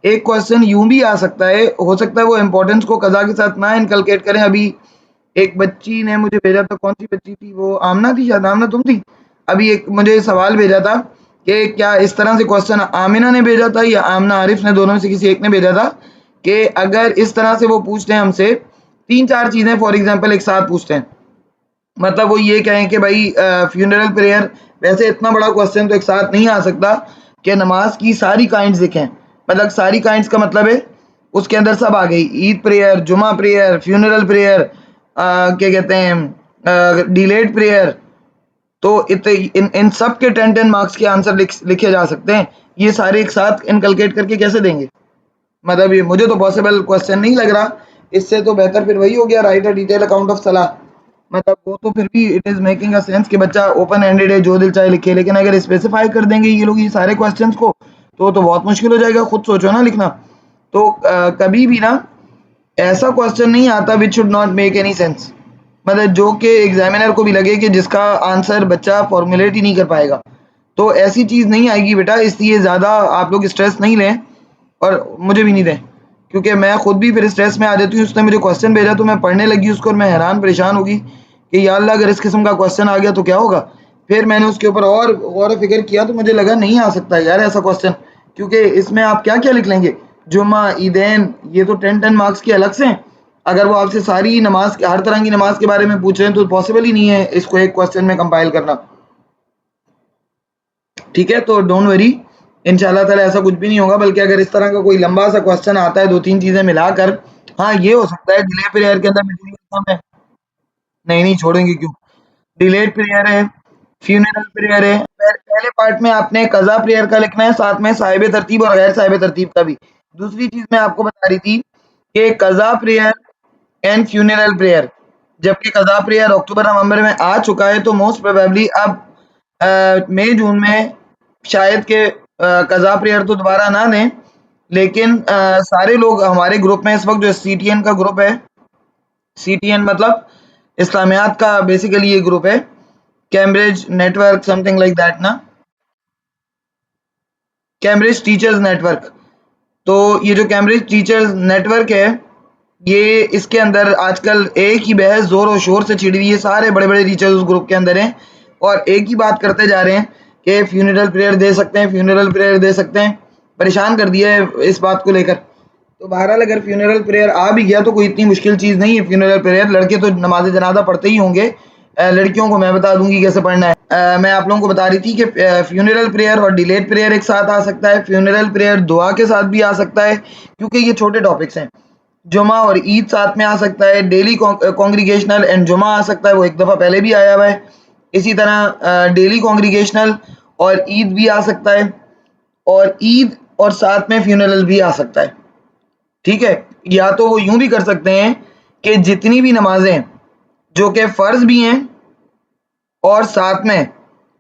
एक क्वेश्चन यूं भी आ सकता है, हो सकता है वो इम्पोर्टेंस को कज़ा के साथ ना इनकलकेट करें। अभी एक बच्ची ने मुझे भेजा था, कौन सी बच्ची थी वो, आमना थी शायद, आमना तुम थी? अभी एक मुझे सवाल भेजा था कि क्या इस तरह से क्वेश्चन आमिना ने भेजा था या आमना आरिफ ने, दोनों में से किसी एक ने भेजा था कि अगर इस तरह से वो पूछते हैं हमसे 3-4 चीज़ें फॉर एग्जांपल एक साथ पूछते हैं, मतलब वो ये कहें कि भाई फ्यूनरल प्रेयर, वैसे इतना बड़ा क्वेश्चन तो एक साथ नहीं आ सकता कि नमाज की सारी काइंड्स लिखें, मतलब सारी काइंड्स का मतलब है उसके अंदर सब आ गई, ईद प्रेयर, जुमा प्रेयर, फ्यूनरल प्रेयर, क्या कहते हैं डिलेड प्रेयर, तो इन इन सब के 10-10 मार्क्स के आंसर लिखे जा सकते हैं। ये सारे एक साथ इनकलकेट करके कैसे देंगे? मतलब ये मुझे तो पॉसिबल क्वेश्चन नहीं लग रहा। इससे तो बेहतर फिर वही हो गया, right a detail account of सलाह। मतलब वो तो फिर भी it is making a sense कि बच्चा ओपन एंडेड है, जो दिल चाहे लिखे, लेकिन अगर स्पेसिफाई कर देंगे ये लोग ये सारे क्वेश्चंस को, तो बहुत मुश्किल हो जाएगा। खुद सोचो ना लिखना। तो कभी भी ना ऐसा क्वेश्चन नहीं आता which should not make any sense, मतलब जो कि एग्जामिनर को भी लगे कि जिसका आंसर बच्चा फॉर्मुलेट ही नहीं कर पाएगा, तो ऐसी चीज़ नहीं आएगी बेटा। इसलिए ज़्यादा आप लोग स्ट्रेस नहीं लें और मुझे भी नहीं दें, क्योंकि मैं खुद भी फिर स्ट्रेस में आ जाती हूँ। उसने मुझे क्वेश्चन भेजा तो मैं पढ़ने लगी उसको और मैं हैरान परेशान होगी कि या अल्लाह अगर इस किस्म का क्वेश्चन आ गया तो क्या होगा। फिर मैंने उसके ऊपर और फिक्र किया तो मुझे लगा नहीं आ सकता यार ऐसा क्वेश्चन, क्योंकि इसमें आप क्या क्या लिख लेंगे, जुम्मा, ईदैन, ये तो 10-10 मार्क्स के अलग से हैं। अगर वो आपसे सारी नमाज, हर तरह की नमाज के बारे में पूछ रहे हैं तो पॉसिबल ही नहीं है इसको एक क्वेश्चन में कंपाइल करना। ठीक है, तो डोंट वरी, इंशाल्लाह ताला ऐसा कुछ भी नहीं होगा। बल्कि अगर इस तरह का कोई लंबा सा क्वेश्चन आता है 2-3 चीजें मिलाकर, हाँ ये हो सकता है डिले पीरियड के अंदर मटेरियल कम है। नहीं नहीं छोड़ेंगे क्यों, डिलेड प्रेयर है, फ्यूनरल प्रेयर है। पहले पार्ट में आपने कज़ा प्रेयर का लिखना है, साथ में साहिब तरतीब और गैर साहिब तरतीब का भी। दूसरी चीज़ मैं आपको बता रही थी कि कज़ा प्रेयर एंड फ्यूनरल प्रेयर, जबकि कज़ा प्रेयर अक्टूबर-नवंबर में आ चुका है, तो मोस्ट प्रोबेबली अब मई जून में शायद के कज़ा प्रेयर तो दोबारा ना दें। लेकिन सारे लोग हमारे ग्रुप में इस वक़्त जो सीटीएन का ग्रुप है, सीटीएन मतलब इस्लामियात का बेसिकली ये ग्रुप है, Cambridge network something like that ना, कैम्ब्रिज टीचर्स नेटवर्क। तो ये जो कैम्ब्रिज टीचर्स नेटवर्क है, ये इसके अंदर आजकल एक ही बहस जोर और शोर से छिड़ी हुई है। सारे बड़े बड़े टीचर्स उस ग्रुप के अंदर हैं और एक ही बात करते जा रहे हैं कि फ्यूनरल प्रेयर दे सकते हैं, फ्यूनरल प्रेयर दे सकते हैं। परेशान कर दिया है इस बात को लेकर। तो बहरहाल अगर फ्यूनरल प्रेयर आ भी गया तो कोई इतनी मुश्किल चीज़ नहीं है फ्यूनरल प्रेयर। लड़के तो नमाज जनाजा पढ़ते ही होंगे, लड़कियों को मैं बता दूंगी कैसे पढ़ना है। मैं आप लोगों को बता रही थी कि फ्यूनरल प्रेयर और डिलेड प्रेयर एक साथ आ सकता है। फ्यूनरल प्रेयर दुआ के साथ भी आ सकता है, क्योंकि ये छोटे टॉपिक्स हैं। जुमा और ईद साथ में आ सकता है, डेली कॉन्ग्रीगेशनल एंड जुमा आ सकता है, वो एक दफ़ा पहले भी आया हुआ है। इसी तरह डेली कॉन्ग्रीगेशनल और ईद भी आ सकता है, और ईद और साथ में फ्यूनरल भी आ सकता है। ठीक है, या तो वो यूं भी कर सकते हैं कि जितनी भी नमाजें जो कि फ़र्ज भी हैं और साथ में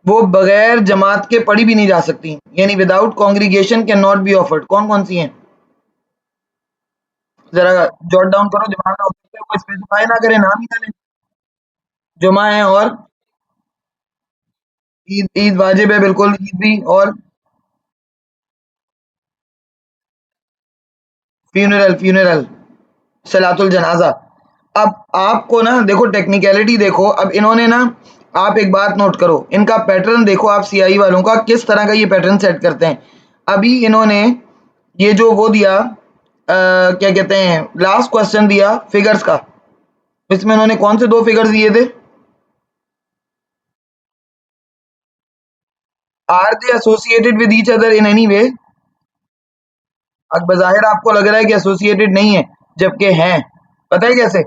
वो बगैर जमात के पढ़ी भी नहीं जा सकती, यानी without congregation can not be offered. कौन कौन सी हैं, जरा जॉट डाउन करो, दिमाग में हो सकता है वो स्पेसिफाई ना करें, नाम ही ना लें। जुमा है और ईद, ईद वाजिब है बिल्कुल, ईद भी, और फ्यूनरल, फ्यूनरल सलातुल जनाजा। अब आपको ना देखो टेक्निकलिटी देखो, अब इन्होंने ना, आप एक बात नोट करो, इनका पैटर्न देखो आप सीआई वालों का, किस तरह का ये पैटर्न सेट करते हैं। अभी इन्होंने ये जो वो दिया, क्या कहते हैं, लास्ट क्वेश्चन दिया फिगर्स का, इसमें इन्होंने कौन से दो फिगर्स दिए थे, are they associated with each other in any way. अब बज़ाहिर आपको लग रहा है कि एसोसिएटेड नहीं है, जबकि हैं। पता है कैसे?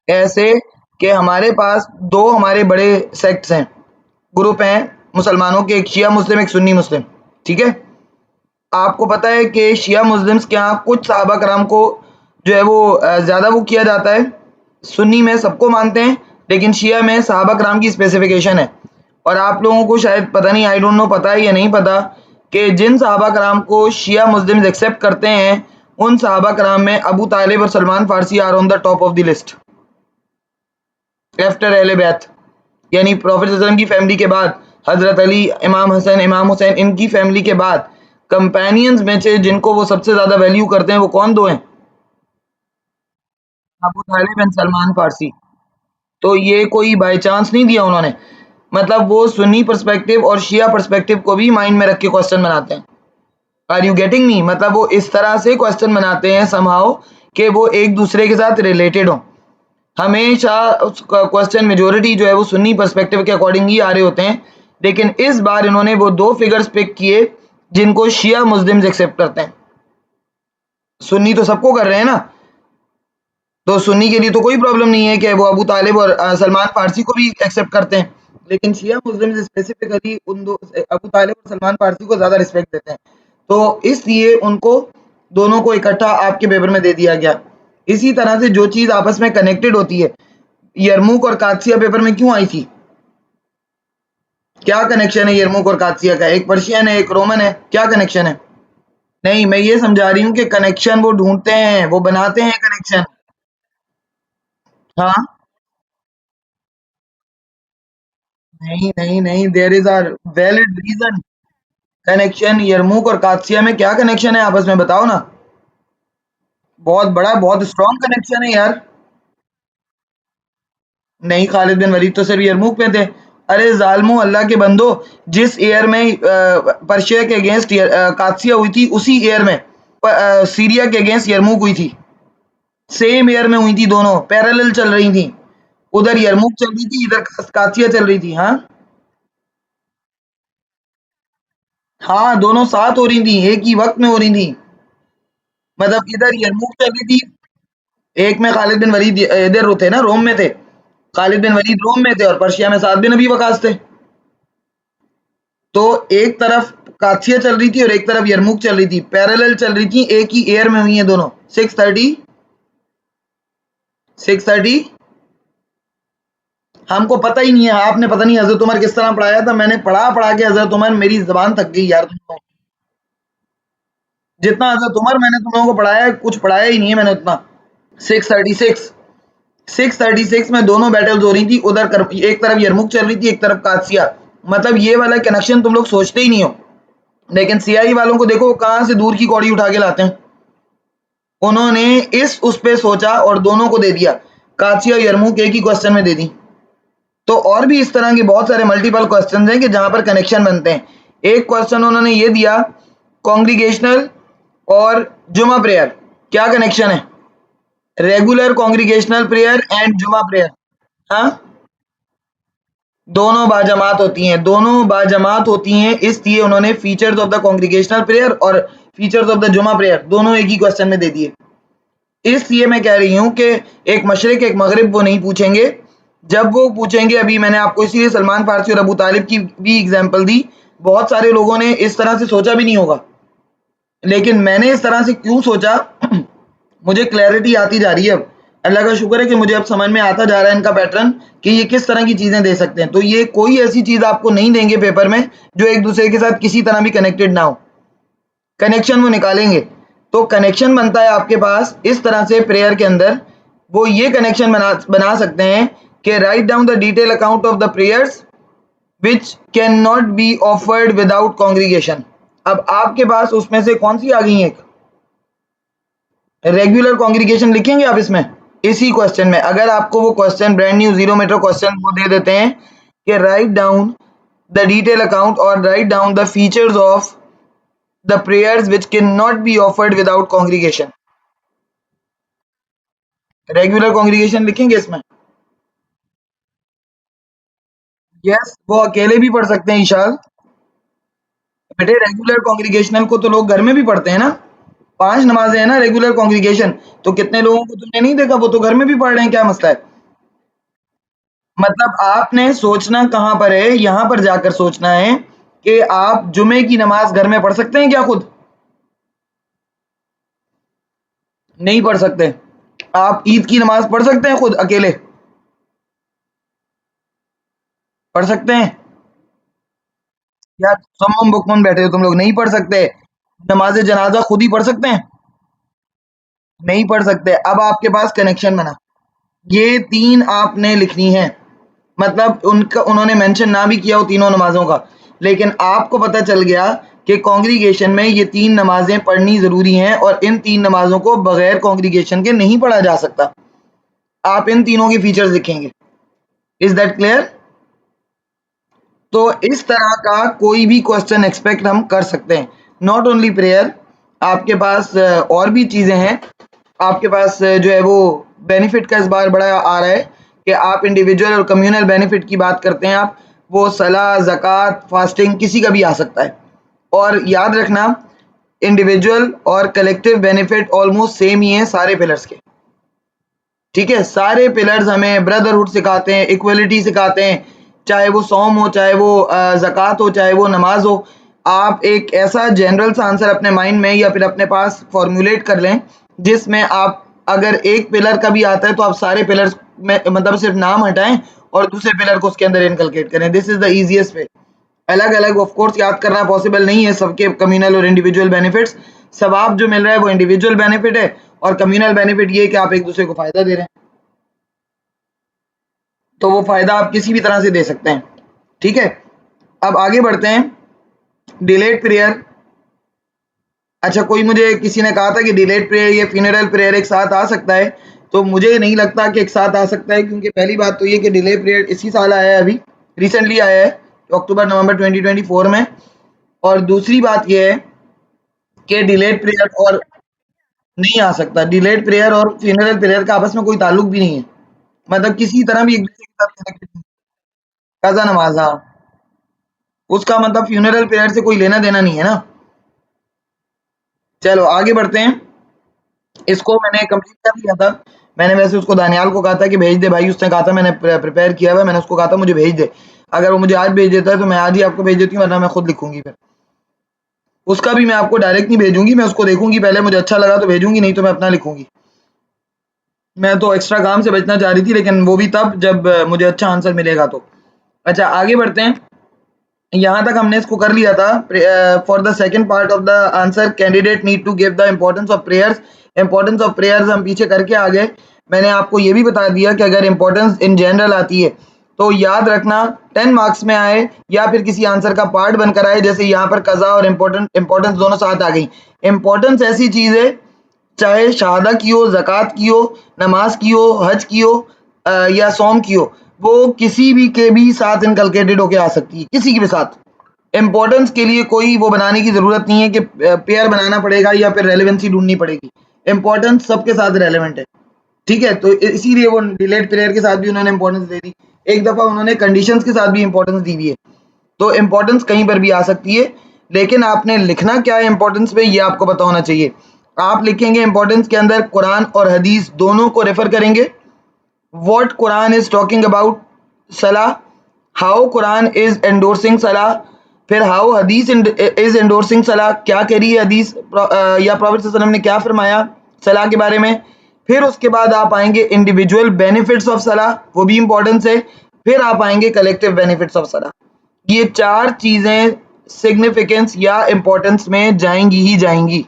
ऐसे कि हमारे पास दो हमारे बड़े सेक्ट्स हैं, ग्रुप हैं मुसलमानों के, एक शिया मुस्लिम एक सुन्नी मुस्लिम। ठीक है, आपको पता है कि शिया मुस्लिम्स के यहाँ कुछ सहाबा कराम को जो है वो ज़्यादा वो किया जाता है, सुन्नी में सबको मानते हैं, लेकिन शिया में सहाबा कराम की स्पेसिफिकेशन है। और आप लोगों को शायद पता नहीं, आई डोंट नो पता है या नहीं पता, कि जिन सहाबा कराम को शिया मुस्लिम्स एक्सेप्ट करते हैं, उन सहाबा कराम में अबू तालिब और Salman Farsi are on the top of the list after Ahle Bait. यानी प्रॉफिट की फैमिली के बाद हजरत अली, इमाम हसन, इमाम हुसैन, इनकी फैमिली के बाद कंपेनियंस में से जिनको वो सबसे ज़्यादा वैल्यू करते हैं वो कौन 2 हैं? अबू तालिब एंड सलमान फारसी। तो ये कोई बाय चांस नहीं दिया उन्होंने, मतलब वो सुन्नी पर्सपेक्टिव और शिया पर्सपेक्टिव को भी माइंड में रख के क्वेश्चन बनाते हैं। Are you getting me? मतलब वो इस तरह से क्वेश्चन बनाते हैं समहाउ कि वो एक दूसरे के साथ रिलेटेड हो। हमेशा क्वेश्चन मेजोरिटी जो है वो सुन्नी पर्सपेक्टिव के अकॉर्डिंग ही आ रहे होते हैं, लेकिन इस बार इन्होंने वो 2 फिगर्स पिक किए जिनको शिया मुस्लिम्स एक्सेप्ट करते हैं। सुन्नी तो सबको कर रहे हैं ना, तो सुन्नी के लिए तो कोई प्रॉब्लम नहीं है कि वो अबू तालिब और सलमान फारसी को भी एक्सेप्ट करते हैं, लेकिन शिया मुस्लिम्स स्पेसिफिकली उन दो अबू तालिब और सलमान फारसी को ज़्यादा रिस्पेक्ट देते हैं, तो इसलिए उनको दोनों को इकट्ठा आपके पेपर में दे दिया गया। इसी तरह से जो चीज़ आपस में कनेक्टेड होती है, यरमुक और कादसिया पेपर में क्यों आई थी? क्या कनेक्शन है यरमुक और कादसिया का? एक पर्शियन है, एक रोमन है, क्या कनेक्शन है? नहीं, मैं ये समझा रही हूँ कि कनेक्शन वो ढूंढते हैं, वो बनाते हैं कनेक्शन। हाँ, नहीं नहीं नहीं, there is are valid reason. Connection Yarmouk और कादसिया में क्या कनेक्शन है आपस में, बताओ ना। बहुत बड़ा, बहुत स्ट्रॉन्ग कनेक्शन है यार। नहीं, खालिद बिन वलीद तो सिर्फ यरमुक में थे। अरे जालमो, अल्लाह के बंदो, जिस ईयर में पर्शिया के अगेंस्ट कादसिया हुई थी, उसी ईयर में सीरिया के अगेंस्ट यरमुक हुई थी। सेम ईयर में हुई थी, दोनों पैरेलल चल रही थी। उधर यरमुक चल रही थी, इधर कादसिया चल रही थी। हाँ हाँ, दोनों साथ हो रही थी, एक ही वक्त में हो रही थी। मतलब इधर यरमुक चल रही थी, एक में खालिद बिन वलीद इधर थे ना, रोम में थे। खालिद बिन वलीद रोम में थे और पर्शिया में साद बिन अबी वकास थे। तो एक तरफ कादसिया चल रही थी और एक तरफ यरमुक चल रही थी, पैरेलल चल रही थी, एक ही एयर में हुई है दोनों। 630 हमको पता ही नहीं है, आपने पता नहीं हजरत उमर किस तरह पढ़ाया था, मैंने पढ़ा पढ़ा के हजरत उमर, मेरी जबान थक गई यार। तुम जितना हजरत उमर मैंने तुम लोगों को पढ़ाया है, कुछ पढ़ाया ही नहीं है मैंने उतना। 636 636 में दोनों बैटल्स हो रही थी, उधर एक तरफ यरमुक चल रही थी, एक तरफ कादसिया। मतलब ये वाला कनेक्शन तुम लोग सोचते ही नहीं हो, लेकिन सीआई वालों को देखो कहां से दूर की कौड़ी उठा के लाते हैं। उन्होंने इस उस पे सोचा और दोनों को दे दिया, कादसिया और यरमुक एक ही क्वेश्चन में दे दी। तो और भी इस तरह के बहुत सारे मल्टीपल क्वेश्चन हैं कि जहां पर कनेक्शन बनते हैं। एक क्वेश्चन उन्होंने ये दिया, कॉन्ग्रीगेशनल और जुमा प्रेयर, क्या कनेक्शन है? रेगुलर कॉन्ग्रीगेशनल प्रेयर एंड जुमा प्रेयर। हाँ, दोनों बाजमात होती हैं, दोनों बाजमात होती हैं, इसलिए उन्होंने features of the congregational prayer और फीचर्स ऑफ द जुमा प्रेयर दोनों एक ही क्वेश्चन में दे दिए। इसलिए मैं कह रही हूं कि एक मशरिक एक मगरिब वो नहीं पूछेंगे। जब वो पूछेंगे, अभी मैंने आपको इसीलिए सलमान फारसी और अबू तालिब की भी एग्जांपल दी, बहुत सारे लोगों ने इस तरह से सोचा भी नहीं होगा, लेकिन मैंने इस तरह से क्यों सोचा मुझे क्लैरिटी आती जा रही है अब। अल्लाह का शुक्र है कि मुझे अब समझ में आता जा रहा है इनका पैटर्न कि ये किस तरह की चीज़ें दे सकते हैं। तो ये कोई ऐसी चीज़ आपको नहीं देंगे पेपर में जो एक दूसरे के साथ किसी तरह भी कनेक्टेड ना हो, कनेक्शन वो निकालेंगे। तो कनेक्शन बनता है आपके पास इस तरह से प्रेयर के अंदर, वो ये कनेक्शन बना सकते हैं कि write down the detail account of the prayers which can not be offered without congregation. अब आपके पास उसमें से कौन सी आ गई है? रेगुलर कॉन्ग्रीगेशन लिखेंगे आप इसमें, इसी क्वेश्चन में। अगर आपको वो question brand new 0 meter question वो दे देते हैं कि write down the detail account और write down the features of the prayers which can not be offered without congregation, regular congregation लिखेंगे इसमें। यस, वो अकेले भी पढ़ सकते हैं ईशान। बेटे रेगुलर कॉन्ग्रीगेशनल को तो लोग घर में भी पढ़ते हैं ना, 5 नमाजें हैं ना रेगुलर कॉन्ग्रीगेशन। तो कितने लोगों को तुमने नहीं देखा, वो तो घर में भी पढ़ रहे हैं, क्या मसला है? मतलब आपने सोचना कहां पर है, यहां पर जाकर सोचना है कि आप जुमे की नमाज घर में पढ़ सकते हैं क्या खुद? नहीं पढ़ सकते। आप ईद की नमाज पढ़ सकते हैं खुद अकेले? पढ़ सकते हैं? यार सुम्मम बुकमन बैठे हो तुम लोग, नहीं पढ़ सकते। नमाज जनाजा खुद ही पढ़ सकते हैं? नहीं पढ़ सकते। अब आपके पास कनेक्शन बना, ये 3 आपने लिखनी है। मतलब उनका उन्होंने मेंशन ना भी किया हो तीनों नमाजों का, लेकिन आपको पता चल गया कि कांग्रीगेशन में ये 3 नमाजें पढ़नी ज़रूरी हैं और इन 3 नमाज़ों को बगैर कांग्रीगेशन के नहीं पढ़ा जा सकता। आप इन तीनों के फीचर्स लिखेंगे। Is that clear? तो इस तरह का कोई भी क्वेश्चन एक्सपेक्ट हम कर सकते हैं। नॉट ओनली प्रेयर, आपके पास और भी चीज़ें हैं। आपके पास जो है वो बेनिफिट का इस बार बड़ा आ रहा है कि आप इंडिविजुअल और कम्युनल बेनिफिट की बात करते हैं आप, वो सलाह, ज़कात, फास्टिंग किसी का भी आ सकता है। और याद रखना इंडिविजुअल और कलेक्टिव बेनिफिट ऑलमोस्ट सेम ही है सारे पिलर्स के। ठीक है, सारे पिलर्स हमें ब्रदरहुड सिखाते हैं, इक्वलिटी सिखाते हैं, चाहे वो सौम हो, चाहे वो ज़कात हो, चाहे वो नमाज हो। आप एक ऐसा जनरल सा आंसर अपने माइंड में या फिर अपने पास फॉर्मुलेट कर लें जिसमें आप अगर एक पिलर का भी आता है तो आप सारे पिलर्स में मतलब सिर्फ नाम हटाएं और दूसरे पिलर को उसके अंदर इनकलकेट करें। This is the easiest way. अलग अलग ऑफ कोर्स याद करना पॉसिबल नहीं है सबके कम्युनल और इंडिविजुअल बेनिफिट्स। सवाब जो मिल रहा है वो इंडिविजुअल बेनिफिट है और कम्युनल बेनिफिट ये कि आप एक दूसरे को फायदा दे रहे हैं, तो वो फायदा आप किसी भी तरह से दे सकते हैं। ठीक है, अब आगे बढ़ते हैं। Delayed prayer. अच्छा, कोई मुझे किसी ने कहा था कि डिलेड प्रेयर या फ्यूनरल प्रेयर एक साथ आ सकता है, तो मुझे नहीं लगता कि एक साथ आ सकता है, क्योंकि पहली बात तो ये कि डिले प्रेयर इसी साल आया है, अभी रिसेंटली आया है अक्टूबर नवंबर 2024 में। और दूसरी बात ये है कि डिलेड प्रेयर और नहीं आ सकता, डिलेड प्रेयर और फ्यूनरल प्रेयर का आपस में कोई ताल्लुक भी नहीं है, मतलब किसी तरह भी एक दूसरे के साथ कनेक्टेड नहीं। कज़ा नमाज, हाँ, उसका मतलब फ्यूनरल प्रेयर से कोई लेना देना नहीं है ना। चलो आगे बढ़ते हैं। इसको मैंने कंप्लीट कर लिया था। मैंने वैसे उसको दानियाल को कहा था कि भेज दे भाई, उसने कहा था मैंने प्रिपेयर किया हुआ है, मैंने उसको कहा था मुझे भेज दे। अगर वो मुझे आज भेज देता है तो मैं आज ही आपको भेज देती हूँ, वरना मैं खुद लिखूंगी फिर। उसका भी मैं आपको डायरेक्ट नहीं भेजूंगी, मैं उसको देखूंगी पहले, मुझे अच्छा लगा तो भेजूंगी, नहीं तो मैं अपना लिखूंगी। मैं तो एक्स्ट्रा काम से बचना चाह रही थी, लेकिन वो भी तब जब मुझे अच्छा आंसर मिलेगा तो। अच्छा आगे बढ़ते हैं। यहाँ तक हमने इसको कर लिया था। For the second part of the answer, candidate need to give the importance of prayers. Importance of prayers हम पीछे करके आ गए। मैंने आपको ये भी बता दिया कि अगर इंपॉर्टेंस इन जनरल आती है तो याद रखना 10 मार्क्स में आए या फिर किसी आंसर का पार्ट बनकर आए, जैसे यहाँ पर कज़ा और इंपॉर्टेंस दोनों साथ आ गई। इंपॉर्टेंस ऐसी चीज़ है, चाहे शहादा की हो, ज़कात की हो, नमाज की हो, हज की हो या सौम की हो, वो किसी भी के भी साथ इनकलकेटेड होके आ सकती है, किसी के भी साथ। इंपॉर्टेंस के लिए कोई वो बनाने की ज़रूरत नहीं है कि पेयर बनाना पड़ेगा या फिर रेलेवेंसी ढूंढनी पड़ेगी। इंपॉर्टेंस सबके साथ रेलेवेंट है। ठीक है, तो इसीलिए वो डिलेड प्रेयर के साथ भी उन्होंने इंपॉर्टेंस दे दी। एक दफ़ा उन्होंने कंडीशंस के साथ भी इंपॉर्टेंस दी हुई है। तो इंपॉर्टेंस कहीं पर भी आ सकती है, लेकिन आपने लिखना क्या है इंपॉर्टेंस में, ये आपको पता होना चाहिए। आप लिखेंगे इंपॉर्टेंस के अंदर कुरान और हदीस दोनों को रेफर करेंगे। What Quran is talking about सलाह, हाउ कुरान इज एंडोर्सिंग सलाह, फिर हाउ हदीस इज एंडोर्सिंग सलाह, क्या कह रही है हदीस या प्रॉफेट सल्लल्लाहु अलैहि वसल्लम ने क्या फरमाया सलाह के बारे में। फिर उसके बाद आप आएंगे इंडिविजुअल बेनिफिट्स ऑफ सलाह, वो भी इंपॉर्टेंस है। फिर आप आएंगे कलेक्टिव बेनिफिट्स ऑफ सलाह। ये चार चीजें सिग्निफिकेंस या इंपॉर्टेंस में जाएंगी ही जाएंगी।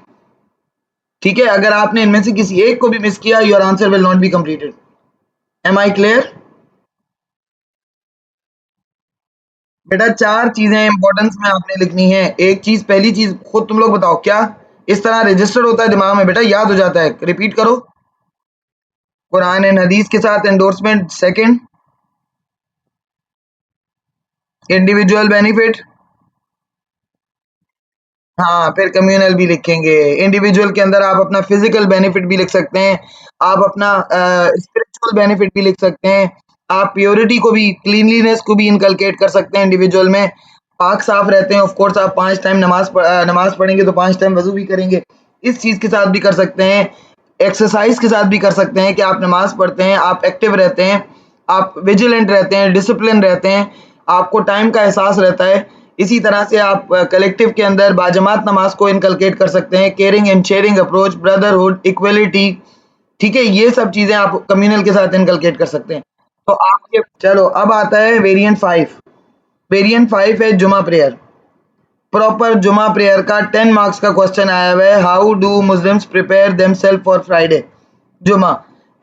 ठीक है, अगर आपने इनमें से किसी एक को भी मिस किया, your answer will not be completed. Am I clear? बेटा चार चीजें इंपॉर्टेंस में आपने लिखनी है। एक चीज, पहली चीज खुद तुम लोग बताओ, क्या इस तरह रजिस्टर्ड होता है दिमाग में? बेटा याद हो जाता है, रिपीट करो। कुरान एंड हदीस के साथ एंडोर्समेंट। Second, individual benefit. हाँ, फिर कम्युनल भी लिखेंगे। इंडिविजुअल के अंदर आप अपना फिजिकल बेनिफिट भी लिख सकते हैं, आप अपना स्पिरिचुअल बेनिफिट भी लिख सकते हैं, आप प्योरिटी को भी, क्लीनलीनेस को भी इनकलकेट कर सकते हैं इंडिविजुअल में। पाक साफ रहते हैं, ऑफ कोर्स आप 5 टाइम नमाज पढ़ेंगे तो 5 टाइम वजू भी करेंगे, इस चीज़ के साथ भी कर सकते हैं। एक्सरसाइज के साथ भी कर सकते हैं कि आप नमाज पढ़ते हैं, आप एक्टिव रहते हैं, आप विजिलेंट रहते हैं, डिसिप्लिन रहते हैं, आपको टाइम का एहसास रहता है। इसी तरह से आप कलेक्टिव के अंदर बाजमात नमाज को इनकलकेट कर सकते हैं, caring and sharing approach, brotherhood, equality. ठीक है, ये सब चीज़ें आप कम्युनल के साथ इनकलकेट कर सकते हैं। तो आपके, चलो अब आता है वेरिएंट 5। वेरिएंट 5 है जुमा प्रेयर। प्रॉपर जुमा प्रेयर का 10 मार्क्स का क्वेश्चन आया हुआ है। How do Muslims prepare themselves for Friday Juma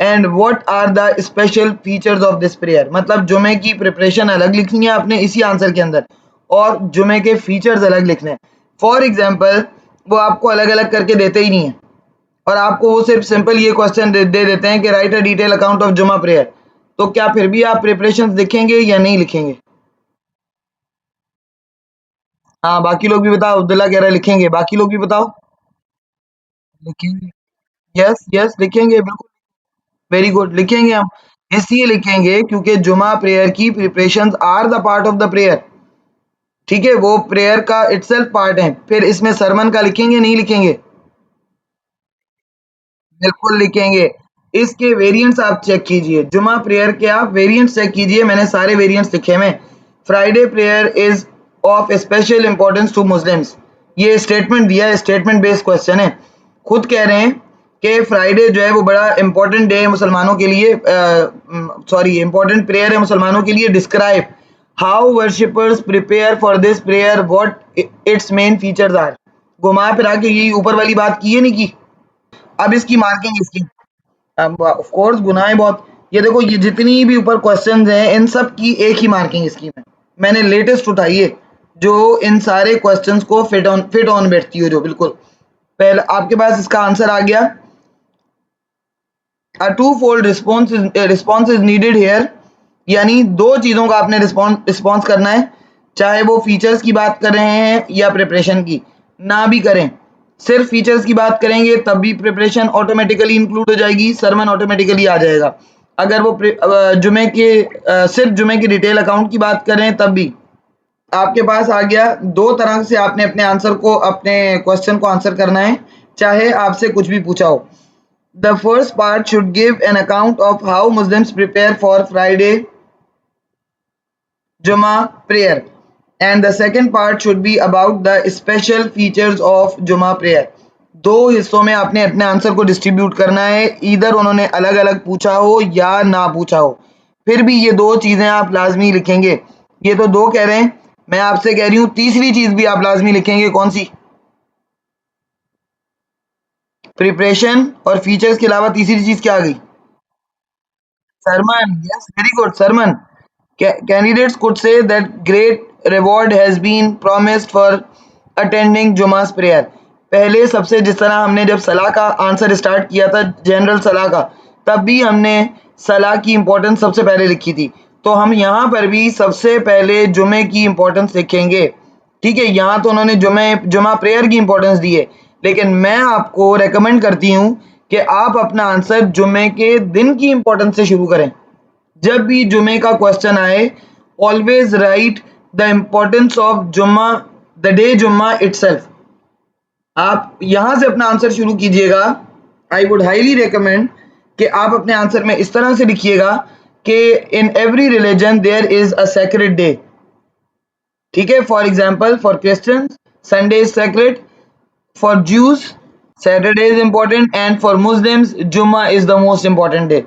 and what are the special features of this prayer. मतलब जुमे की प्रिपरेशन अलग लिखनी है आपने इसी आंसर के अंदर, और जुमे के फीचर्स अलग लिखने हैं। फॉर एग्जाम्पल वो आपको अलग अलग करके देते ही नहीं है और आपको वो सिर्फ सिंपल ये क्वेश्चन दे देते हैं कि right a detail account of जुमा प्रेयर, तो क्या फिर भी आप प्रिपरेशन लिखेंगे या नहीं लिखेंगे? हाँ, बाकी लोग भी बताओ। अब्दुल्ला कह रहा है लिखेंगे, बाकी लोग भी बताओ। लिखेंगे। यस यस, लिखेंगे बिल्कुल। वेरी गुड, लिखेंगे हम। इसलिए लिखेंगे क्योंकि जुमा प्रेयर की preparations are the part of the prayer. ठीक है, वो प्रेयर का इटसेल्फ पार्ट है। फिर इसमें सरमन का लिखेंगे नहीं लिखेंगे? बिल्कुल लिखेंगे। इसके वेरिएंट्स आप चेक कीजिए, जुमा प्रेयर के आप वेरिएंट्स चेक कीजिए, मैंने सारे वेरिएंट्स लिखे हुए। Friday prayer is of special importance to Muslims, ये स्टेटमेंट दिया है, स्टेटमेंट बेस्ड क्वेश्चन है। खुद कह रहे हैं कि फ्राइडे जो है वो बड़ा इंपॉर्टेंट डे है मुसलमानों के लिए, सॉरी इंपॉर्टेंट प्रेयर है मुसलमानों के लिए। Describe how worshippers prepare for this prayer, what its main features are. घुमा फिरा के यही ऊपर वाली बात की है नहीं की। अब इसकी मार्किंग इसकी, अब ऑफ कोर्स गुनाहें बहुत, ये देखो ये जितनी भी ऊपर क्वेश्चंस हैं इन सब की एक ही मार्किंग स्कीम है, मैंने लेटेस्ट उठाई है जो इन सारे क्वेश्चंस को फिट ऑन बैठती हो जो बिल्कुल। पहले आपके पास इसका आंसर आ गया। A two fold response is needed here, यानी दो चीजों का आपने रिस्पॉन्स करना है, चाहे वो फीचर्स की बात कर रहे हैं या प्रिपरेशन की। ना भी करें, सिर्फ फीचर्स की बात करेंगे तब भी प्रिपरेशन ऑटोमेटिकली इंक्लूड हो जाएगी, सरमन ऑटोमेटिकली आ जाएगा। अगर वो जुमे के सिर्फ जुमे के डिटेल अकाउंट की बात करें तब भी आपके पास आ गया। दो तरह से आपने अपने आंसर को, अपने क्वेश्चन को आंसर करना है, चाहे आपसे कुछ भी पूछा हो। The first part should give an account of how Muslims prepare for Friday Jummah prayer, and the second part should be about the special features of Jummah prayer. दो हिस्सों में आपने अपने आंसर को डिस्ट्रीब्यूट करना है, इधर उन्होंने अलग अलग पूछा हो या ना पूछा हो, फिर भी ये दो चीजें आप लाजमी लिखेंगे। ये तो दो कह रहे हैं, मैं आपसे कह रही हूँ तीसरी चीज भी आप लाजमी लिखेंगे। कौन सी? प्रिपरेशन और फीचर्स के अलावा तीसरी चीज क्या आ गई? Sermon. Yes, very good, sermon. Candidates could say that great reward has been promised for attending Juma's prayer. पहले सबसे, जिस तरह हमने जब सलाह का आंसर स्टार्ट किया था, जनरल सलाह का, तब भी हमने सलाह की इंपॉर्टेंस सबसे पहले लिखी थी, तो हम यहाँ पर भी सबसे पहले जुमे की इंपॉर्टेंस लिखेंगे। ठीक है, यहाँ तो उन्होंने जुमा प्रेयर की इंपॉर्टेंस दी है, लेकिन मैं आपको रेकमेंड करती हूँ कि आप अपना आंसर जुमे के दिन की इंपॉर्टेंस से शुरू करें। जब भी जुमे का क्वेश्चन आए, always right the importance of जुम्मा, द डे जुम्मा इटसेल्फ। आप यहां से अपना आंसर शुरू कीजिएगा। आई वुड हाईली रिकमेंड कि आप अपने आंसर में इस तरह से लिखिएगा कि in every religion there is a sacred day. ठीक है, for example for Christians Sunday is sacred, for Jews Saturday is important, and for Muslims Jummah is the most important day.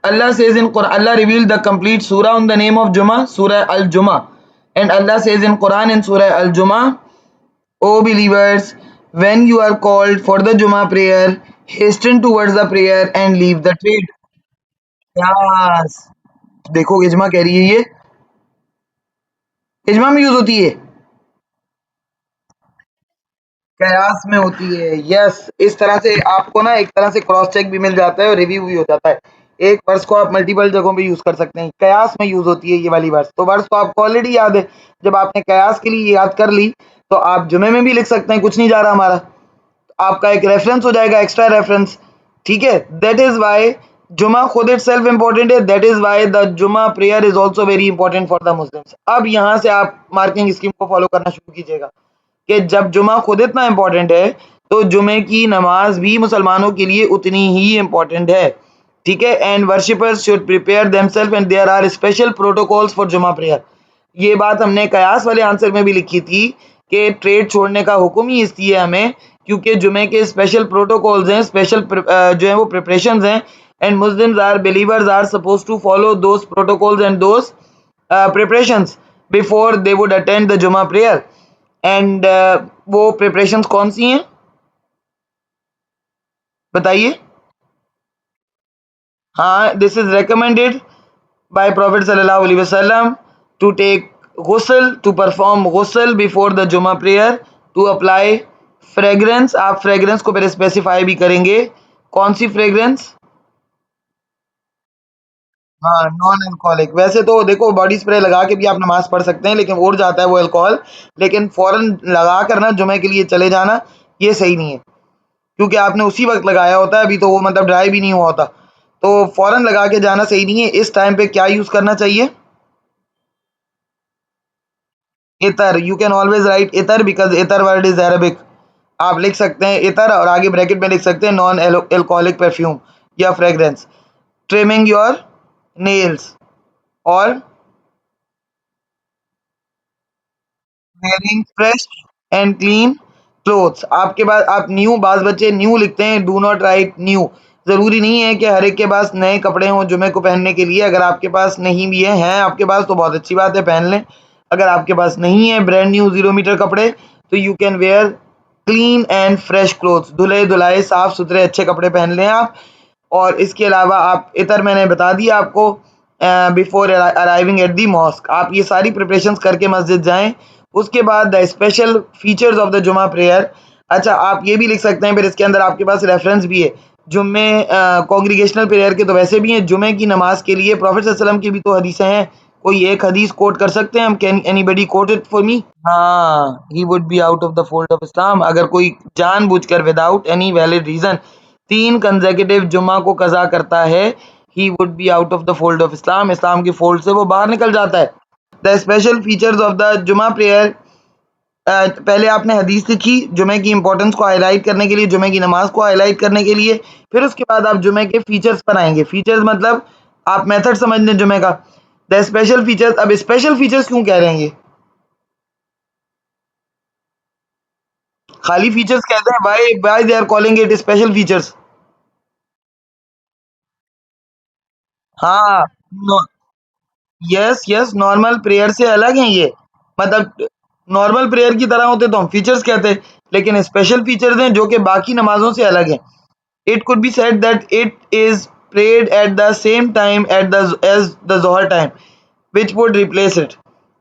Allah says in Quran, Allah revealed the complete surah on the name of Jummah, Surah Al-Jummah. And Allah says in Quran in Surah Al-Jummah, O believers, when you are called for the Jummah prayer, hasten towards the prayer and leave the trade. Yes. देखो इजमा कह रही है, ये इजमा में use होती है, कयास में होती है। यस, इस तरह से आपको ना एक तरह से क्रॉस चेक भी मिल जाता है और रिव्यू भी हो जाता है। एक वर्स को आप मल्टीपल जगहों पे यूज कर सकते हैं, कयास में यूज होती है ये वाली वर्स, तो वर्स तो आपको ऑलरेडी याद है। जब आपने कयास के लिए याद कर ली तो आप जुमे में भी लिख सकते हैं, कुछ नहीं जा रहा हमारा, आपका एक रेफरेंस हो जाएगा, एक्स्ट्रा रेफरेंस। ठीक है, दैट इज वाई जुमा खुद इट सेल्फ इंपॉर्टेंट है, दैट इज वाई द जुमा prayer is also very important for the Muslims. अब यहाँ से आप मार्किंग स्कीम को फॉलो करना शुरू कीजिएगा कि जब जुमा खुद इतना इंपॉर्टेंट है तो जुमे की नमाज भी मुसलमानों के लिए उतनी ही इंपॉर्टेंट है। ठीक है, and worshippers should prepare themselves and there are special protocols for जुमा प्रेयर। ये बात हमने कयास वाले आंसर में भी लिखी थी कि ट्रेड छोड़ने का हुक्म ही इसलिए हमें क्योंकि जुमे के स्पेशल प्रोटोकॉल्स हैं, स्पेशल जो है वो प्रिपरेशंस हैं, and Muslims are believers are suppose to follow those protocols and those preparations before they would attend the जुमा प्रेयर। एंड वो प्रिपरेशंस कौन सी हैं बताइए? हाँ, this is recommended by Prophet sallallahu alaihi wasallam to take ghusl, to perform ghusl before the Jummah prayer, to apply fragrance, आप fragrance को पहले स्पेसिफाई भी करेंगे, कौन सी फ्रेग्रेंस? हाँ, नॉन अल्कोहलिक। वैसे तो देखो बॉडी स्प्रे लगा के भी आप नमाज़ पढ़ सकते हैं, लेकिन उड़ जाता है वो अल्कोहल, लेकिन फ़ौरन लगा कर ना जुमे के लिए चले जाना, ये सही नहीं है। क्योंकि आपने उसी वक़्त लगाया होता है, अभी तो वो मतलब ड्राई भी नहीं हुआ होता। तो फ़ौरन लगा के जाना सही नहीं है। इस टाइम पे क्या यूज़ करना चाहिए? इतर, यू कैन ऑलवेज़ राइट इतर बिकॉज़ इतर वर्ड इज़ अरेबिक। आप लिख सकते हैं इतर और आगे ब्रैकेट में लिख सकते हैं नॉन अल्कोहलिक परफ्यूम या फ्रेग्रेंस। ट्रिमिंग योर नेल्स और wearing fresh and clean clothes. आपके पास आप न्यू, बाज़ बच्चे न्यू लिखते हैं, डू नॉट राइट न्यू। ज़रूरी नहीं है कि हर एक के पास नए कपड़े हों जुमे को पहनने के लिए। अगर आपके पास नहीं भी हैं आपके पास तो बहुत अच्छी बात है, पहन लें। अगर आपके पास नहीं है ब्रांड न्यू 0 मीटर कपड़े, तो you can wear clean and fresh clothes, धुले-धुलाए, साफ-सुथरे अच्छे कपड़े पहन लें आप। और इसके अलावा आप इतर मैंने बता दिया आपको before arriving at the mosque. आप ये सारी प्रिपरेशंस करके मस्जिद जाएँ। उसके बाद the special features of the जुमा प्रेयर। अच्छा, आप ये भी लिख सकते हैं, फिर इसके अंदर आपके पास रेफरेंस भी है। जुम्मे कांग्रीगेशनल प्रेयर के तो वैसे भी हैं, जुमे की नमाज़ के लिए प्रॉफेट सल्लल्लाहु अलैहि वसल्लम की भी तो हदीसें हैं। कोई एक हदीस कोट कर सकते हैं हम? Can anybody quote it for me? हाँ, he would be out of the fold of Islam अगर कोई जानबूझकर without any valid reason 3 consecutive जुमा को कज़ा करता है, he would be out of the fold of Islam, इस्लाम के फोल्ड से वो बाहर निकल जाता है। The special features of the जुमा प्रेयर। पहले आपने हदीस लिखी जुमे की इंपॉर्टेंस को हाईलाइट करने के लिए, जुमे की नमाज को हाईलाइट करने के लिए। फिर उसके बाद आप जुमे के फीचर्स पर आएंगे। फीचर्स मतलब आप मेथड समझ लें जुमे का। द स्पेशल फीचर्स, अब स्पेशल फीचर्स क्यों कह रहे हैं ये? खाली फीचर्स कहते हैं, why they are calling it special features? हाँ, यस यस, नॉर्मल प्रेयर से अलग हैं ये। मतलब नॉर्मल प्रेयर की तरह होते तो हम फीचर्स कहते, लेकिन स्पेशल फीचर्स हैं जो कि बाकी नमाजों से अलग हैं। It could be said that it is prayed at the same time at the as the जोहर time which would replace it.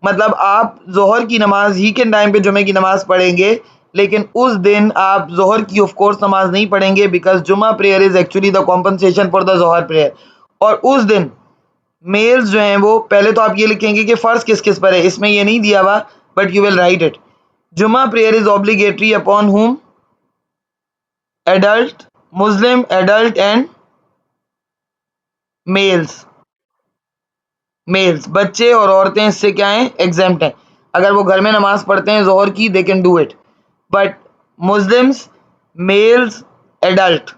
मतलब आप जोहर की नमाज ही के टाइम पे जुमे की नमाज पढ़ेंगे, लेकिन उस दिन आप जोहर की ऑफ कोर्स नमाज नहीं पढ़ेंगे बिकॉज जुमा prayer is actually the compensation for the Johar prayer. और उस दिन मेल्स जो हैं वो पहले तो आप ये लिखेंगे कि फ़र्ज़ किस-किस पर है, इसमें ये नहीं दिया हुआ, but you will write it. Juma prayer is obligatory upon whom? Adult, Muslim adult and males. Males, बच्चे और औरतें इससे क्या हैं? एग्जेम्प्ट हैं। अगर वो घर में नमाज पढ़ते हैं ज़ोहर की, they can do it, but Muslims, males, adult,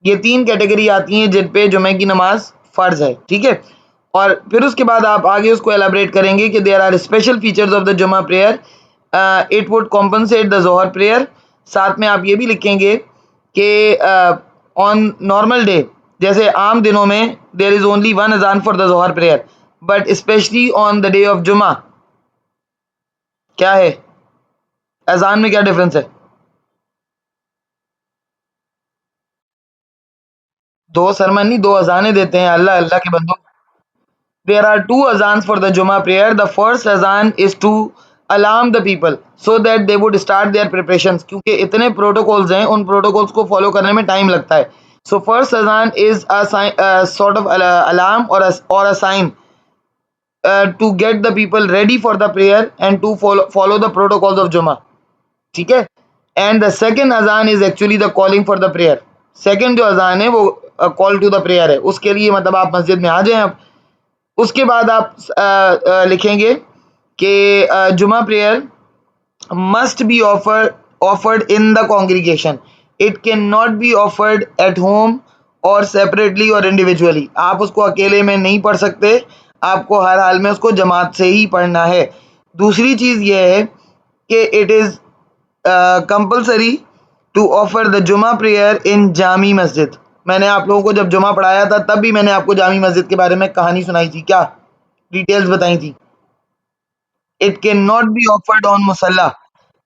ये 3 कैटेगरी आती हैं जिन पे जुमे की नमाज फ़र्ज़ है, ठीक है? और फिर उसके बाद आप आगे उसको एलाबरेट करेंगे कि there are special features of the जुमा prayer, it would compensate the Zuhr prayer. साथ में आप ये भी लिखेंगे कि ऑन नॉर्मल डे, जैसे आम दिनों में there is only one azan for the Zuhr prayer, but specially on the day of Juma क्या है? अज़ान में क्या डिफरेंस है? 2 सरमन नहीं, 2 अज़ानें देते हैं अल्लाह, अल्लाह के बंदों। There are two azans for the Jummah prayer. The first azan is to alarm the people so that they would start their preparations. क्योंकि इतने protocols हैं, उन protocols को follow करने में time लगता है. So first azan is a sort of alarm or a sign to get the people ready for the prayer and to follow the protocols of Jummah. ठीक है? And the second azan is actually the calling for the prayer. Second जो अजान है वो call to the prayer है, उसके लिए मतलब आप मस्जिद में आ जाएं आप। उसके बाद आप लिखेंगे कि जुमा prayer must be offered in the congregation, it can not be offered at home और सेपरेटली और इंडिविजुअली। आप उसको अकेले में नहीं पढ़ सकते, आपको हर हाल में उसको जमात से ही पढ़ना है। दूसरी चीज़ ये है कि it is compulsory to offer the जुमा प्रेयर इन जामी मस्जिद। मैंने आप लोगों को जब जुमा पढ़ाया था तब भी मैंने आपको जामी मस्जिद के बारे में कहानी सुनाई थी, क्या डिटेल्स बताई थी? It can not be offered on musalla.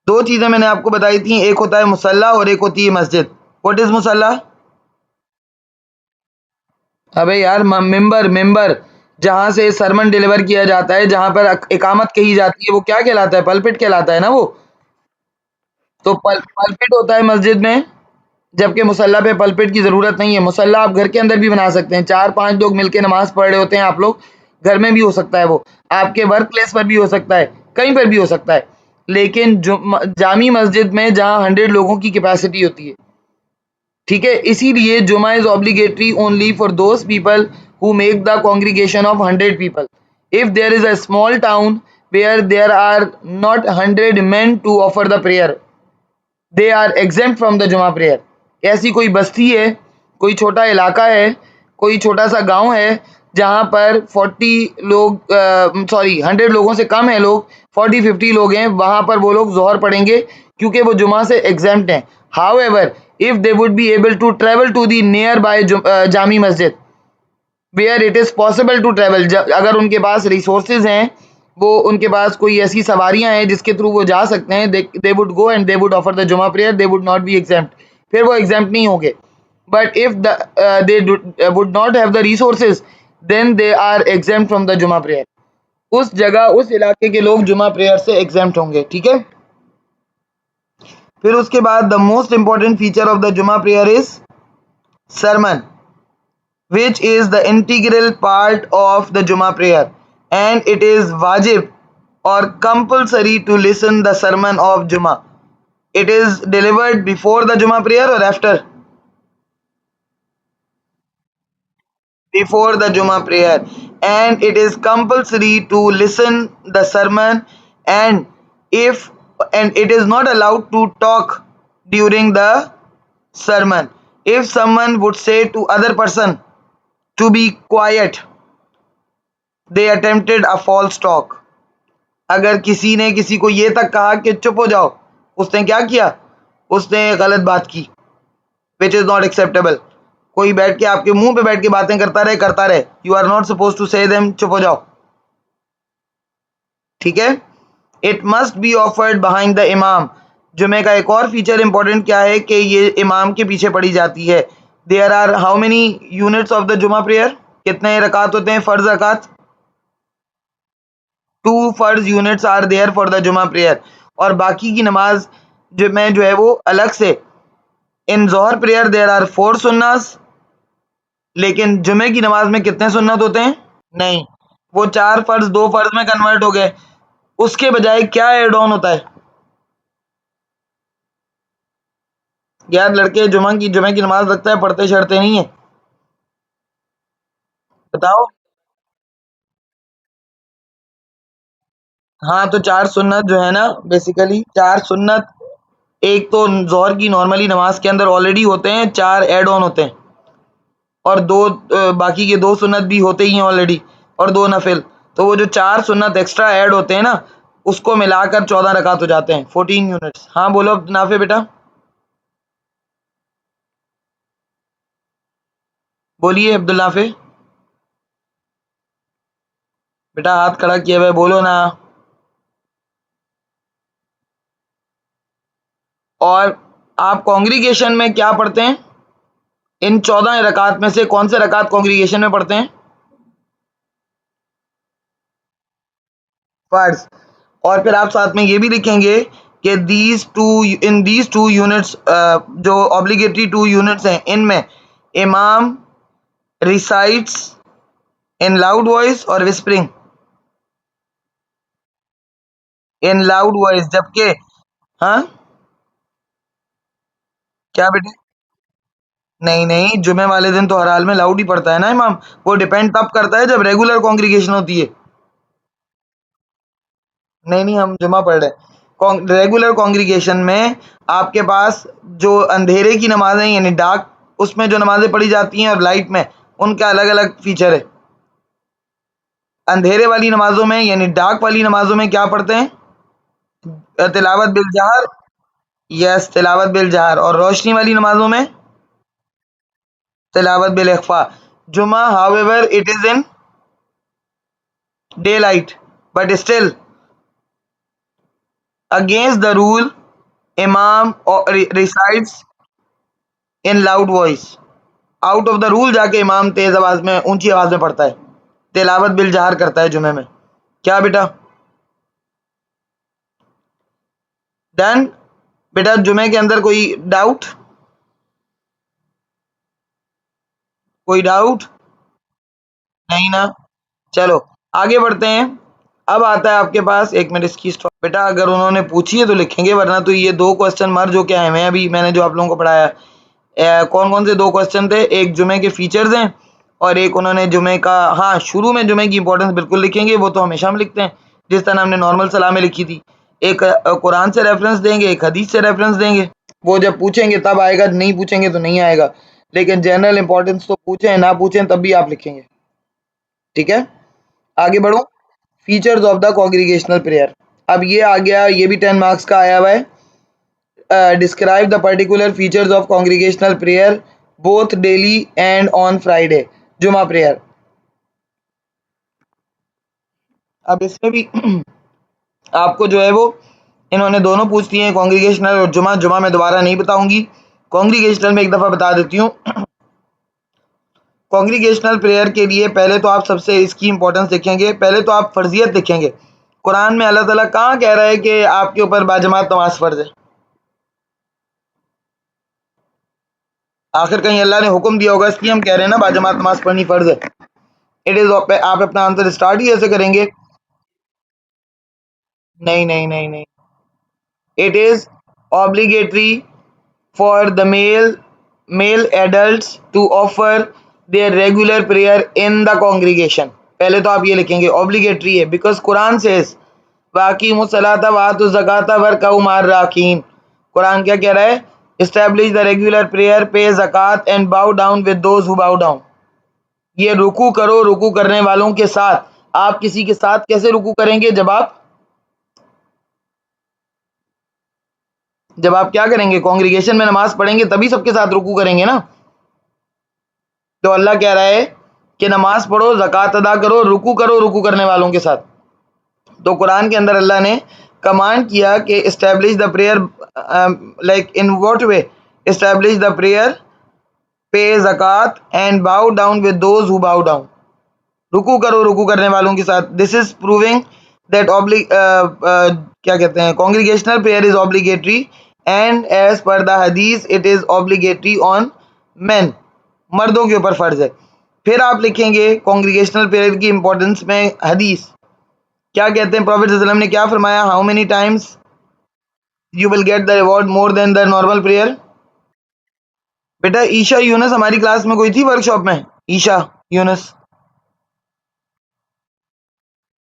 2 चीज़ें मैंने आपको बताई थी, एक होता है मुसल्ला और एक होती है मस्जिद। What is musalla? अबे यार मिंबर, मिंबर जहाँ से सरमन डिलीवर किया जाता है, जहाँ पर इकामत कही जाती है, वो क्या कहलाता है? पल्पिट कहलाता है ना वो। तो पलपिट होता है मस्जिद में, जबकि मुसल्ला पे पलपिट की ज़रूरत नहीं है। मुसल्ला आप घर के अंदर भी बना सकते हैं, 4-5 लोग मिलके नमाज़ पढ़ रहे होते हैं आप लोग, घर में भी हो सकता है वो, आपके वर्क प्लेस पर भी हो सकता है, कहीं पर भी हो सकता है। लेकिन जामी मस्जिद में जहाँ 100 लोगों की कैपेसिटी होती है, ठीक है, इसीलिए Juma is obligatory only for those people who make the congregation of 100 people. If there is a small town where there are not 100 men to offer the prayer, they are exempt from the जुमा prayer. ऐसी कोई बस्ती है, कोई छोटा इलाका है, कोई छोटा सा गांव है जहां पर 40 लोग, सॉरी 100 लोगों से कम है लोग, 40-50 लोग हैं, वहां पर वो लोग जोहर पढ़ेंगे क्योंकि वो जुमा से एग्जेम्प्ट हैं। However if they would be able to travel to the nearby Jami Masjid where it is possible to travel, अगर उनके पास रिसोर्सेज हैं, वो उनके पास कोई ऐसी सवारियां हैं जिसके थ्रू वो जा सकते हैं, they would go and they would offer the जुमा prayer, they would not be exempt, फिर वो एग्जेम्प्ट नहीं होंगे। But if they would not have the resources then they are exempt from the जुमा प्रेयर। उस जगह उस इलाके के लोग जुमा प्रेयर से एग्जेम्प्ट होंगे, ठीक है। फिर उसके बाद the most important feature of the जुमा prayer is sermon, which is the integral part of the Jummah prayer, and it is wajib or compulsory to listen the sermon of Jummah. It is delivered before the Jummah prayer or after? Before the Jummah prayer, and it is compulsory to listen the sermon, and if and it is not allowed to talk during the sermon. If someone would say to other person to be quiet, they attempted a false talk. अगर किसी ने किसी को ये तक कहा कि चुप हो जाओ, उसने क्या किया? उसने गलत बात की, विच इज नॉट एक्सेप्टेबल। कोई बैठ के आपके मुंह पे बैठ के बातें करता रहे, you are not suppose to say them चुप हो जाओ, ठीक है। It must be offered behind the imam. जुमे का एक और फीचर इंपॉर्टेंट क्या है कि ये इमाम के पीछे पढ़ी जाती है। There are how many units of the जुमा प्रेयर? कितने रकात होते हैं फर्ज रकात? 2 फर्ज units are there for the जुमा प्रेयर, और बाकी की नमाज जो है वो अलग से। इन जोहर प्रेयर देयर आर 4 सुन्नास, लेकिन जुमे की नमाज में कितने सुन्नत होते हैं? नहीं, वो 4 फर्ज 2 फर्ज में कन्वर्ट हो गए। उसके बजाय क्या एड ऑन होता है? यार लड़के जुमे की नमाज लगता है पढ़ते शढ़ते नहीं है, बताओ। हाँ, तो 4 सुन्नत जो है ना, बेसिकली 4 सुन्नत, एक तो जोहर की नॉर्मली नमाज के अंदर ऑलरेडी होते हैं, 4 एड ऑन होते हैं, और 2 बाकी के 2 सुन्नत भी होते ही हैं ऑलरेडी, और 2 नफिल। तो वो जो 4 सुन्नत एक्स्ट्रा ऐड होते हैं ना, उसको मिलाकर 14 रकात हो जाते हैं, 14 यूनिट्स। हाँ बोलो नाफे बेटा, बोलिए अब्दुल नाफे बेटा, हाथ खड़ा किया हुआ है, बोलो ना। और आप कॉन्ग्रीगेशन में क्या पढ़ते हैं? इन 14 रकात में से कौन से रकात कॉन्ग्रीगेशन में पढ़ते हैं? फर्ज। और फिर आप साथ में ये भी लिखेंगे कि दीज टू यूनिट्स, जो ऑब्लिगेटरी 2 यूनिट्स हैं, इनमें इमाम रिसाइट्स इन लाउड वॉइस और विस्परिंग। इन लाउड वॉइस, जबकि हाँ, क्या बेटे? नहीं नहीं, जुमे वाले दिन तो हर हाल में लाउड ही पड़ता है ना इमाम। वो डिपेंड तब करता है जब रेगुलर कॉन्ग्रीगेशन होती है। नहीं नहीं, हम जुमा पढ़ रहे हैं। रेगुलर कॉन्ग्रीगेशन में आपके पास जो अंधेरे की नमाजें, यानी डार्क, उसमें जो नमाजें पढ़ी जाती हैं, और लाइट में, उनका अलग अलग फीचर है। अंधेरे वाली नमाजों में, यानी डार्क वाली नमाजों में क्या पढ़ते हैं? तिलावत बिल जहर। यस, तिलावत बिल जहर। और रोशनी वाली नमाजों में तिलावत बिल इख्फा। Juma however it is in daylight, but still against the rule imam recites in loud voice. Out of the rule जाके इमाम तेज आवाज में, ऊंची आवाज में पढ़ता है, तिलावत बिल जहर करता है जुमे में। क्या बेटा? देन बेटा जुमे के अंदर कोई डाउट? कोई डाउट? नहीं ना? चलो आगे बढ़ते हैं। अब आता है आपके पास, एक मिनट इसकी स्टॉप। बेटा अगर उन्होंने पूछी है तो लिखेंगे, वरना तो ये 2 क्वेश्चन मर्ज होके आए हुए हैं। अभी मैंने जो आप लोगों को पढ़ाया, कौन-कौन से 2 क्वेश्चन थे? एक जुमे के फीचर्स हैं और एक उन्होंने जुमे का, हाँ, शुरू में जुमे की इंपॉर्टेंस बिल्कुल लिखेंगे, वो तो हमेशा हम लिखते हैं, जिस तरह हमने नॉर्मल सलाह में लिखी थी। एक कुरान से रेफरेंस देंगे, एक हदीस से रेफरेंस देंगे। वो जब पूछेंगे तब आएगा, नहीं पूछेंगे तो नहीं आएगा। लेकिन जनरल इंपॉर्टेंस तो पूछें ना पूछें तब भी आप लिखेंगे। ठीक है? आगे बढ़ो। Features of the congregational prayer. अब ये आ गया, ये भी 10 मार्क्स का आया हुआ है। Describe the particular features of congregational prayer both daily and on Friday, Juma prayer. अब इसमें भी आपको जो है वो इन्होंने दोनों पूछ दिए हैं, कांग्रीगेशनल और जुमा। जुमा मैं दोबारा नहीं बताऊंगी, कांग्रीगेशनल में एक दफा बता देती हूँ। कांग्रीगेशनल प्रेयर के लिए पहले तो आप सबसे इसकी इंपॉर्टेंस देखेंगे, पहले तो आप फर्जियत देखेंगे। कुरान में अल्लाह ताला कहाँ कह रहा है कि आपके ऊपर बाजमात नमाज फर्ज है? आखिर कहीं अल्लाह ने हुक्म दिया होगा, इसलिए हम कह रहे हैं ना बाजमात नमाज पढ़नी फर्ज है। इट इज, आप अपना आंसर स्टार्ट ही ऐसे करेंगे। नहीं नहीं नहीं नहीं, it is obligatory for the male adults to offer their regular prayer in the congregation. पहले तो आप ये लिखेंगे ऑब्लिगेटरी है, बिकॉज कुरान सेज वाकी मुसलाता वातु ज़काता वरकऊ मार राकीन। कुरान क्या कह रहा है? Establish the regular prayer, pay zakat and bow down with those who bow down. ये रुकू करो रुकू करने वालों के साथ। आप किसी के साथ कैसे रुकू करेंगे? जब आप क्या करेंगे, कांग्रीगेशन में नमाज पढ़ेंगे तभी सबके साथ रुकू करेंगे ना। तो अल्लाह कह रहा है कि नमाज पढ़ो, ज़कात अदा करो रुकू करने वालों के साथ। तो कुरान के अंदर अल्लाह ने कमांड किया कि establish the prayer, like in what way? Establish the prayer, pay zakat and bow down with those who bow down. रुकू करो रुकू करने वालों के साथ। दिस इज प्रूविंग दैट क्या कहते हैं, congregational prayer is obligatory and as per the hadith it is obligatory on men, मर्दों के ऊपर फर्ज है। फिर आप लिखेंगे कांग्रीगेशनल प्रेयर की इंपॉर्टेंस में हदीस क्या कहते हैं, प्रॉफेट सल्लल्लाहु अलैहि वसल्लम ने क्या फरमाया, how many times you will get the reward more than the normal prayer. बेटा ईशा यूनुस हमारी क्लास में कोई थी वर्कशॉप में? ईशा यूनुस?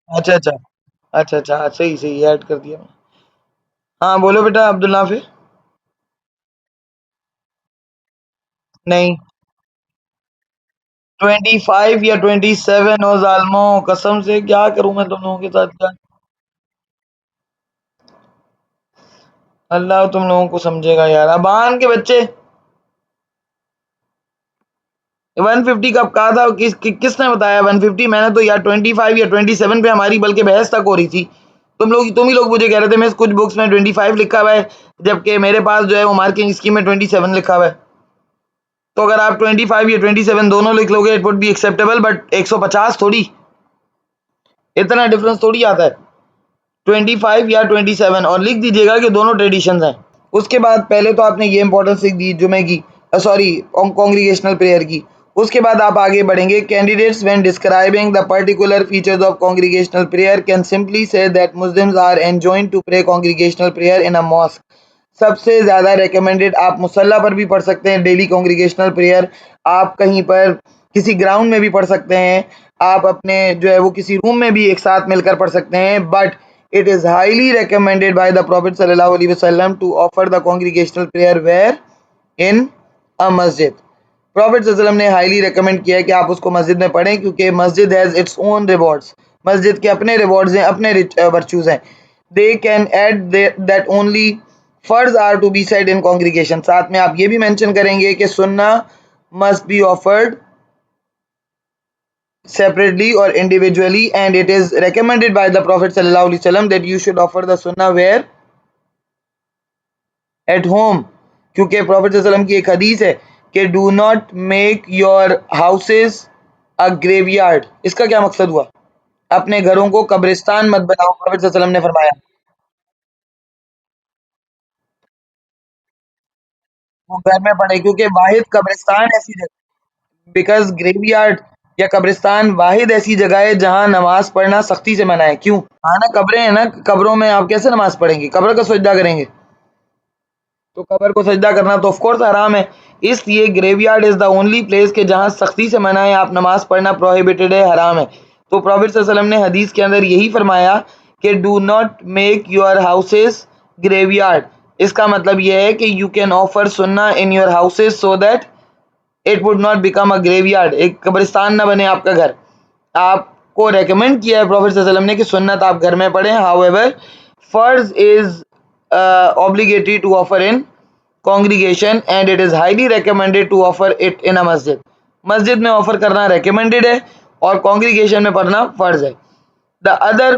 अच्छा अच्छा अच्छा अच्छा, सही सही, ऐड कर दिया। हाँ बोलो बेटा अब्दुल नाफिर। नहीं, 25 या 27 हो जालमो, कसम से क्या करूं मैं तुम लोगों के साथ क्या। अल्लाह तुम लोगों को समझेगा यार, अबान के बच्चे। 150 कब कहा था? किसने बताया 150? मैंने तो यार 25 या 27 पे हमारी बल्कि बहस तक हो रही थी। तुम ही लोग मुझे कह रहे थे मैं कुछ बुक्स में 25 लिखा हुआ है, जबकि मेरे पास जो है वो मार्किंग स्कीम में 27 लिखा हुआ है। तो अगर आप 25 या 27 दोनों लिख लोगे it would be acceptable, but 150 थोड़ी, इतना डिफरेंस थोड़ी आता है। 25 या 27 और लिख दीजिएगा कि दोनों ट्रेडिशंस हैं। उसके बाद पहले तो आपने ये इंपॉर्टेंस लिख दी जुमे की, सॉरी कांग्रीगेशनल प्रेयर की। उसके बाद आप आगे बढ़ेंगे। Candidates when describing the particular features of congregational prayer can simply say that Muslims are enjoined to pray congregational prayer in a mosque. सबसे ज़्यादा रेकमेंडेड, आप मुसल्ला पर भी पढ़ सकते हैं डेली कांग्रीगेशनल प्रेयर, आप कहीं पर किसी ग्राउंड में भी पढ़ सकते हैं, आप अपने जो है वो किसी रूम में भी एक साथ मिलकर पढ़ सकते हैं, but it is highly recommended by the Prophet sallallahu alaihi wasallam to offer the congregational prayer where in a masjid. Prophet वसल्लम ने हाईली रिकमेंड किया है कि आप उसको मस्जिद में पढ़ें, क्योंकि मस्जिद हैज़ इट्स ओन रिवॉर्ड्स। मस्जिद के अपने रिवॉर्ड्स हैं, अपने वर्चूज हैं। They can add that only fard are to be said in congregation. साथ में आप ये भी मेंशन करेंगे कि sunna must be offered separately or individually, and it is recommended by the Prophet sallallahu alaihi wasallam that you should offer the sunnah where at home, क्योंकि profit वसल्लम की एक हदीस है कि do not make your houses a graveyard. इसका क्या मकसद हुआ? अपने घरों को कब्रिस्तान मत बनाओ, प्रॉफिट वसल्लम ने फरमाया। वो घर में पढ़े, क्योंकि वाहिद कब्रिस्तान ऐसी जगह, बिकॉज़ ग्रेवयार्ड या कब्रिस्तान वाहिद ऐसी जगह है जहाँ नमाज़ पढ़ना सख्ती से मना है। क्यों? हाँ ना, कब्रें हैं ना, कब्रों में आप कैसे नमाज़ पढ़ेंगे? कब्र का सजदा करेंगे? तो कब्र को सजदा करना तो ऑफ कोर्स हराम है। इसलिए graveyard is the only place के जहाँ सख्ती से मना है, आप नमाज़ पढ़ना प्रोहिबिटेड है, हराम है। तो प्रॉफेट सल्लल्लाहु अलैहि वसल्लम ने हदीस के अंदर यही फरमाया कि do not make your houses graveyard. इसका मतलब यह है कि यू कैन ऑफर सुन्ना in your houses so that it would not become a graveyard, एक कब्रिस्तान ना बने आपका घर। आपको रेकमेंड किया है प्रॉफेट सल्लल्लाहु अलैहि वसल्लम ने कि सुन्नत आप घर में पढ़ें, हाउएवर फर्ज is obligatory to offer in congregation and it is highly recommended to offer it in a masjid। मस्जिद में ऑफर करना recommended है और congregation में पढ़ना फर्ज है। The other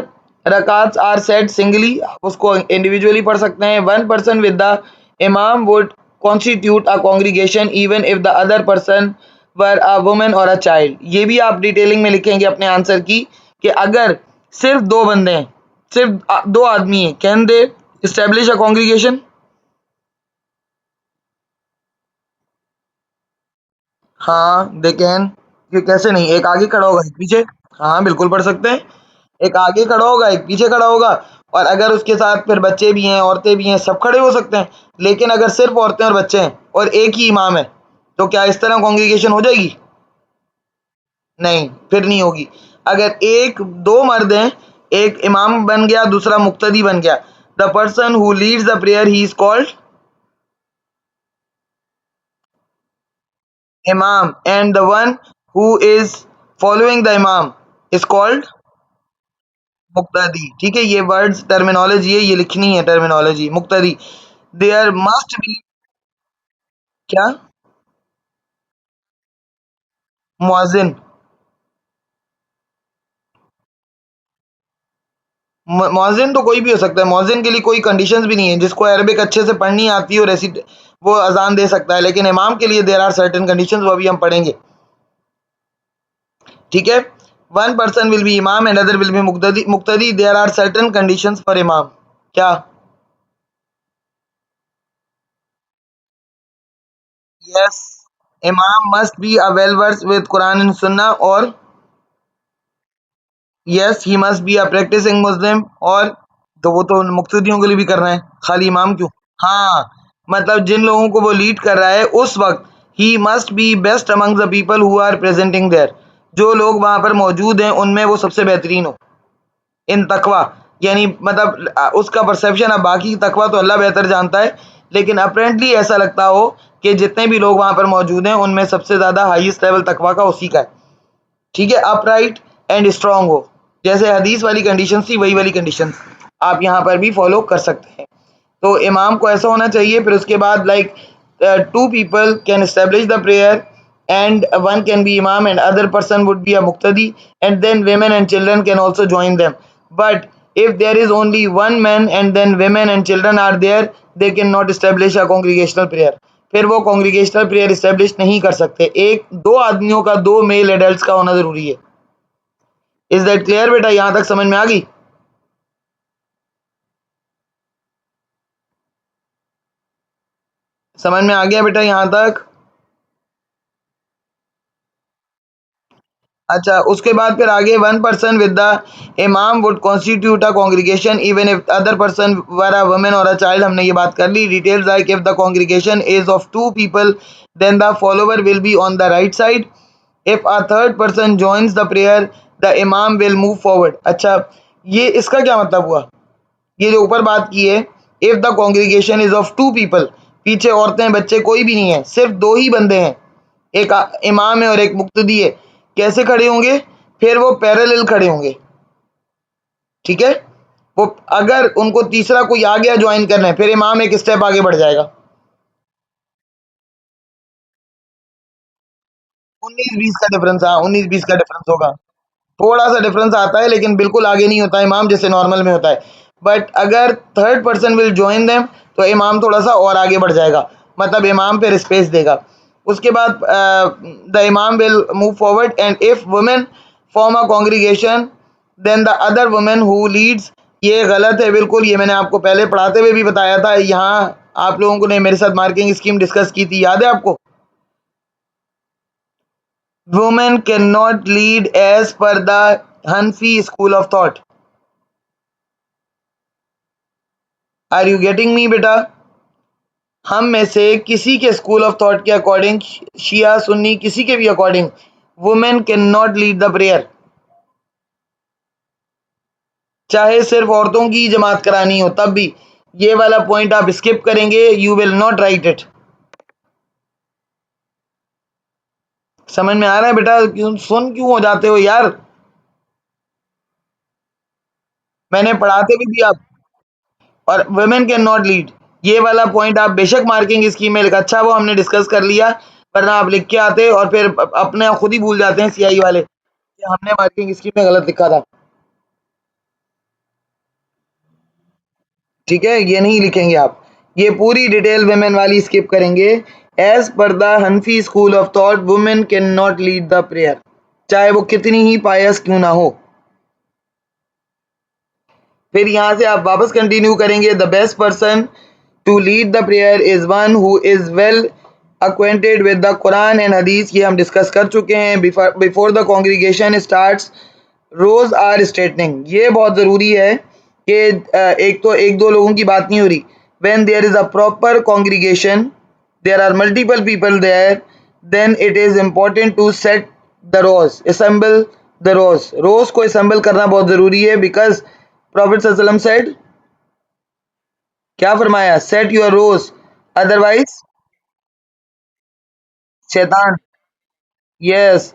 rakats are said singly, आप उसको individually पढ़ सकते हैं। One person with the imam would constitute a congregation even if the other person were a woman or a child। ये भी आप डिटेलिंग में लिखेंगे अपने आंसर की कि अगर सिर्फ दो बंदे हैं, सिर्फ दो आदमी हैं, can they establish a congregation? हाँ दे कैन। ये कैसे नहीं, एक आगे खड़ा होगा एक पीछे। हाँ बिल्कुल पढ़ सकते हैं। एक आगे खड़ा होगा एक पीछे खड़ा होगा, और अगर उसके साथ फिर बच्चे भी हैं औरतें भी हैं, सब खड़े हो सकते हैं। लेकिन अगर सिर्फ औरतें और बच्चे हैं और एक ही इमाम है, तो क्या इस तरह कॉन्ग्रीगेशन हो जाएगी? नहीं, फिर नहीं होगी। अगर एक दो मर्द हैं, एक इमाम बन गया दूसरा मुक्तदी बन गया, the person who leads the prayer he is called imam and the one who is following the imam is called मुक्तदी। ठीक है, ये वर्ड्स टर्मिनोलॉजी है, ये लिखनी है टर्मिनोलॉजी। मुक्तदी, देयर मस्ट बी क्या? मुअज्जिन। मुअज्जिन तो कोई भी हो सकता है, मुअज्जिन के लिए कोई कंडीशंस भी नहीं है। जिसको अरबिक अच्छे से पढ़नी आती है और ऐसी वो अजान दे सकता है, लेकिन इमाम के लिए देयर आर सर्टेन कंडीशंस, वो अभी हम पढ़ेंगे। ठीक है, one person will be imam and other will be muqtadi. Muqtadi, there are certain conditions for imam. क्या? Yes, imam must be a well versed with Quran and sunna, और yes he must be a practicing Muslim. और तो वो तो मुक्तदियों के लिए भी करना है, खाली इमाम क्यों? हाँ, मतलब जिन लोगों को वो लीड कर रहा है उस वक्त ही must be best among the people who are presenting there. जो लोग वहां पर मौजूद हैं उनमें वो सबसे बेहतरीन हो इन तकवा। यानी मतलब उसका परसेप्शन, अब बाकी तकवा तो अल्लाह बेहतर जानता है, लेकिन अपेरेंटली ऐसा लगता हो कि जितने भी लोग वहां पर मौजूद हैं उनमें सबसे ज्यादा हाईएस्ट लेवल तकवा का उसी का है। ठीक है, अपराइट एंड स्ट्रांग हो, जैसे हदीस वाली कंडीशन थी वही वाली कंडीशन आप यहाँ पर भी फॉलो कर सकते हैं। तो इमाम को ऐसा होना चाहिए। फिर उसके बाद like two people can establish the prayer and one can be imam and other person would be a muqtadi, and then women and children can also join them. But if there is only one man and then women and children are there, they cannot establish a congregational prayer। फिर वो congregational prayer establish नहीं कर सकते। एक दो आदमियों का, दो मेल एडल्ट्स का होना जरूरी है। इज दैट क्लियर बेटा? यहां तक समझ में आ गई? समझ में आ गया बेटा यहां तक? अच्छा, उसके बाद फिर आगे one person with the imam would constitute a congregation even if other person were a woman or a child. हमने ये बात कर ली। Details like if the congregation is of two people then the follower will be on the right side. If a third person joins the prayer the imam will move forward. अच्छा, ये इसका क्या मतलब हुआ? ये जो ऊपर बात की है, if the congregation is of two people, पीछे औरतें बच्चे कोई भी नहीं है, सिर्फ दो ही बंदे हैं, एक इमाम है और एक मुक्तदी है, कैसे खड़े होंगे? फिर वो पैरेलल खड़े होंगे। ठीक है, वो अगर उनको तीसरा कोई आ गया ज्वाइन करने, फिर इमाम एक स्टेप आगे बढ़ जाएगा। 19-20 का डिफरेंस, हाँ 19-20 का डिफरेंस होगा। थोड़ा सा डिफरेंस आता है लेकिन बिल्कुल आगे नहीं होता इमाम, जैसे नॉर्मल में होता है। बट अगर third person will join them, तो इमाम थोड़ा सा और आगे बढ़ जाएगा, मतलब इमाम फिर स्पेस देगा। उसके बाद the imam will move forward and if women form a congregation then the other women who leads. ये गलत है बिल्कुल, ये मैंने आपको पहले पढ़ाते हुए भी बताया था। यहाँ आप लोगों ने मेरे साथ मार्किंग स्कीम डिस्कस की थी, याद है आपको? Women can not lead as per the Hanafi school of thought. Are you getting me बेटा? हम में से किसी के स्कूल ऑफ थॉट के अकॉर्डिंग, शिया सुन्नी किसी के भी according, women can not lead the prayer. चाहे सिर्फ औरतों की जमात करानी हो तब भी ये वाला पॉइंट आप स्किप करेंगे, you will not right it. समझ में आ रहा है बेटा? सुन क्यों हो जाते हो यार? मैंने पढ़ाते भी दिया। और वुमेन कैन नॉट लीड, ये वाला पॉइंट आप बेशक मार्किंग स्कीम में लिखा, अच्छा वो हमने डिस्कस कर लिया, वरना आप लिख के आते और फिर अपने खुद ही भूल जाते हैं सीआई वाले कि हमने मार्किंग स्कीम में गलत लिखा था। ठीक है, ये नहीं लिखेंगे आप, ये पूरी डिटेल वुमेन वाली स्किप करेंगे। As per the Hanafi school of thought women can not lead the prayer, चाहे वो कितनी ही पायस क्यों ना हो। फिर यहां से आप वापस कंटिन्यू करेंगे, the best person to lead the prayer is one who is well acquainted with the Quran and Hadith, ये हम डिस्कस कर चुके हैं। Before the congregation starts rows are straightening, ये बहुत ज़रूरी है कि एक दो लोगों की बात नहीं हो रही। When there is a proper congregation, there are multiple people there, then it is important to set the rows, assemble the rows, rows को असेंबल करना बहुत ज़रूरी है। बिकॉज प्रॉफिट सल्लल्लाहु अलैहि वसल्लम सेड, क्या फरमाया? सेट योर रोज अदरवाइज शैतान, यस,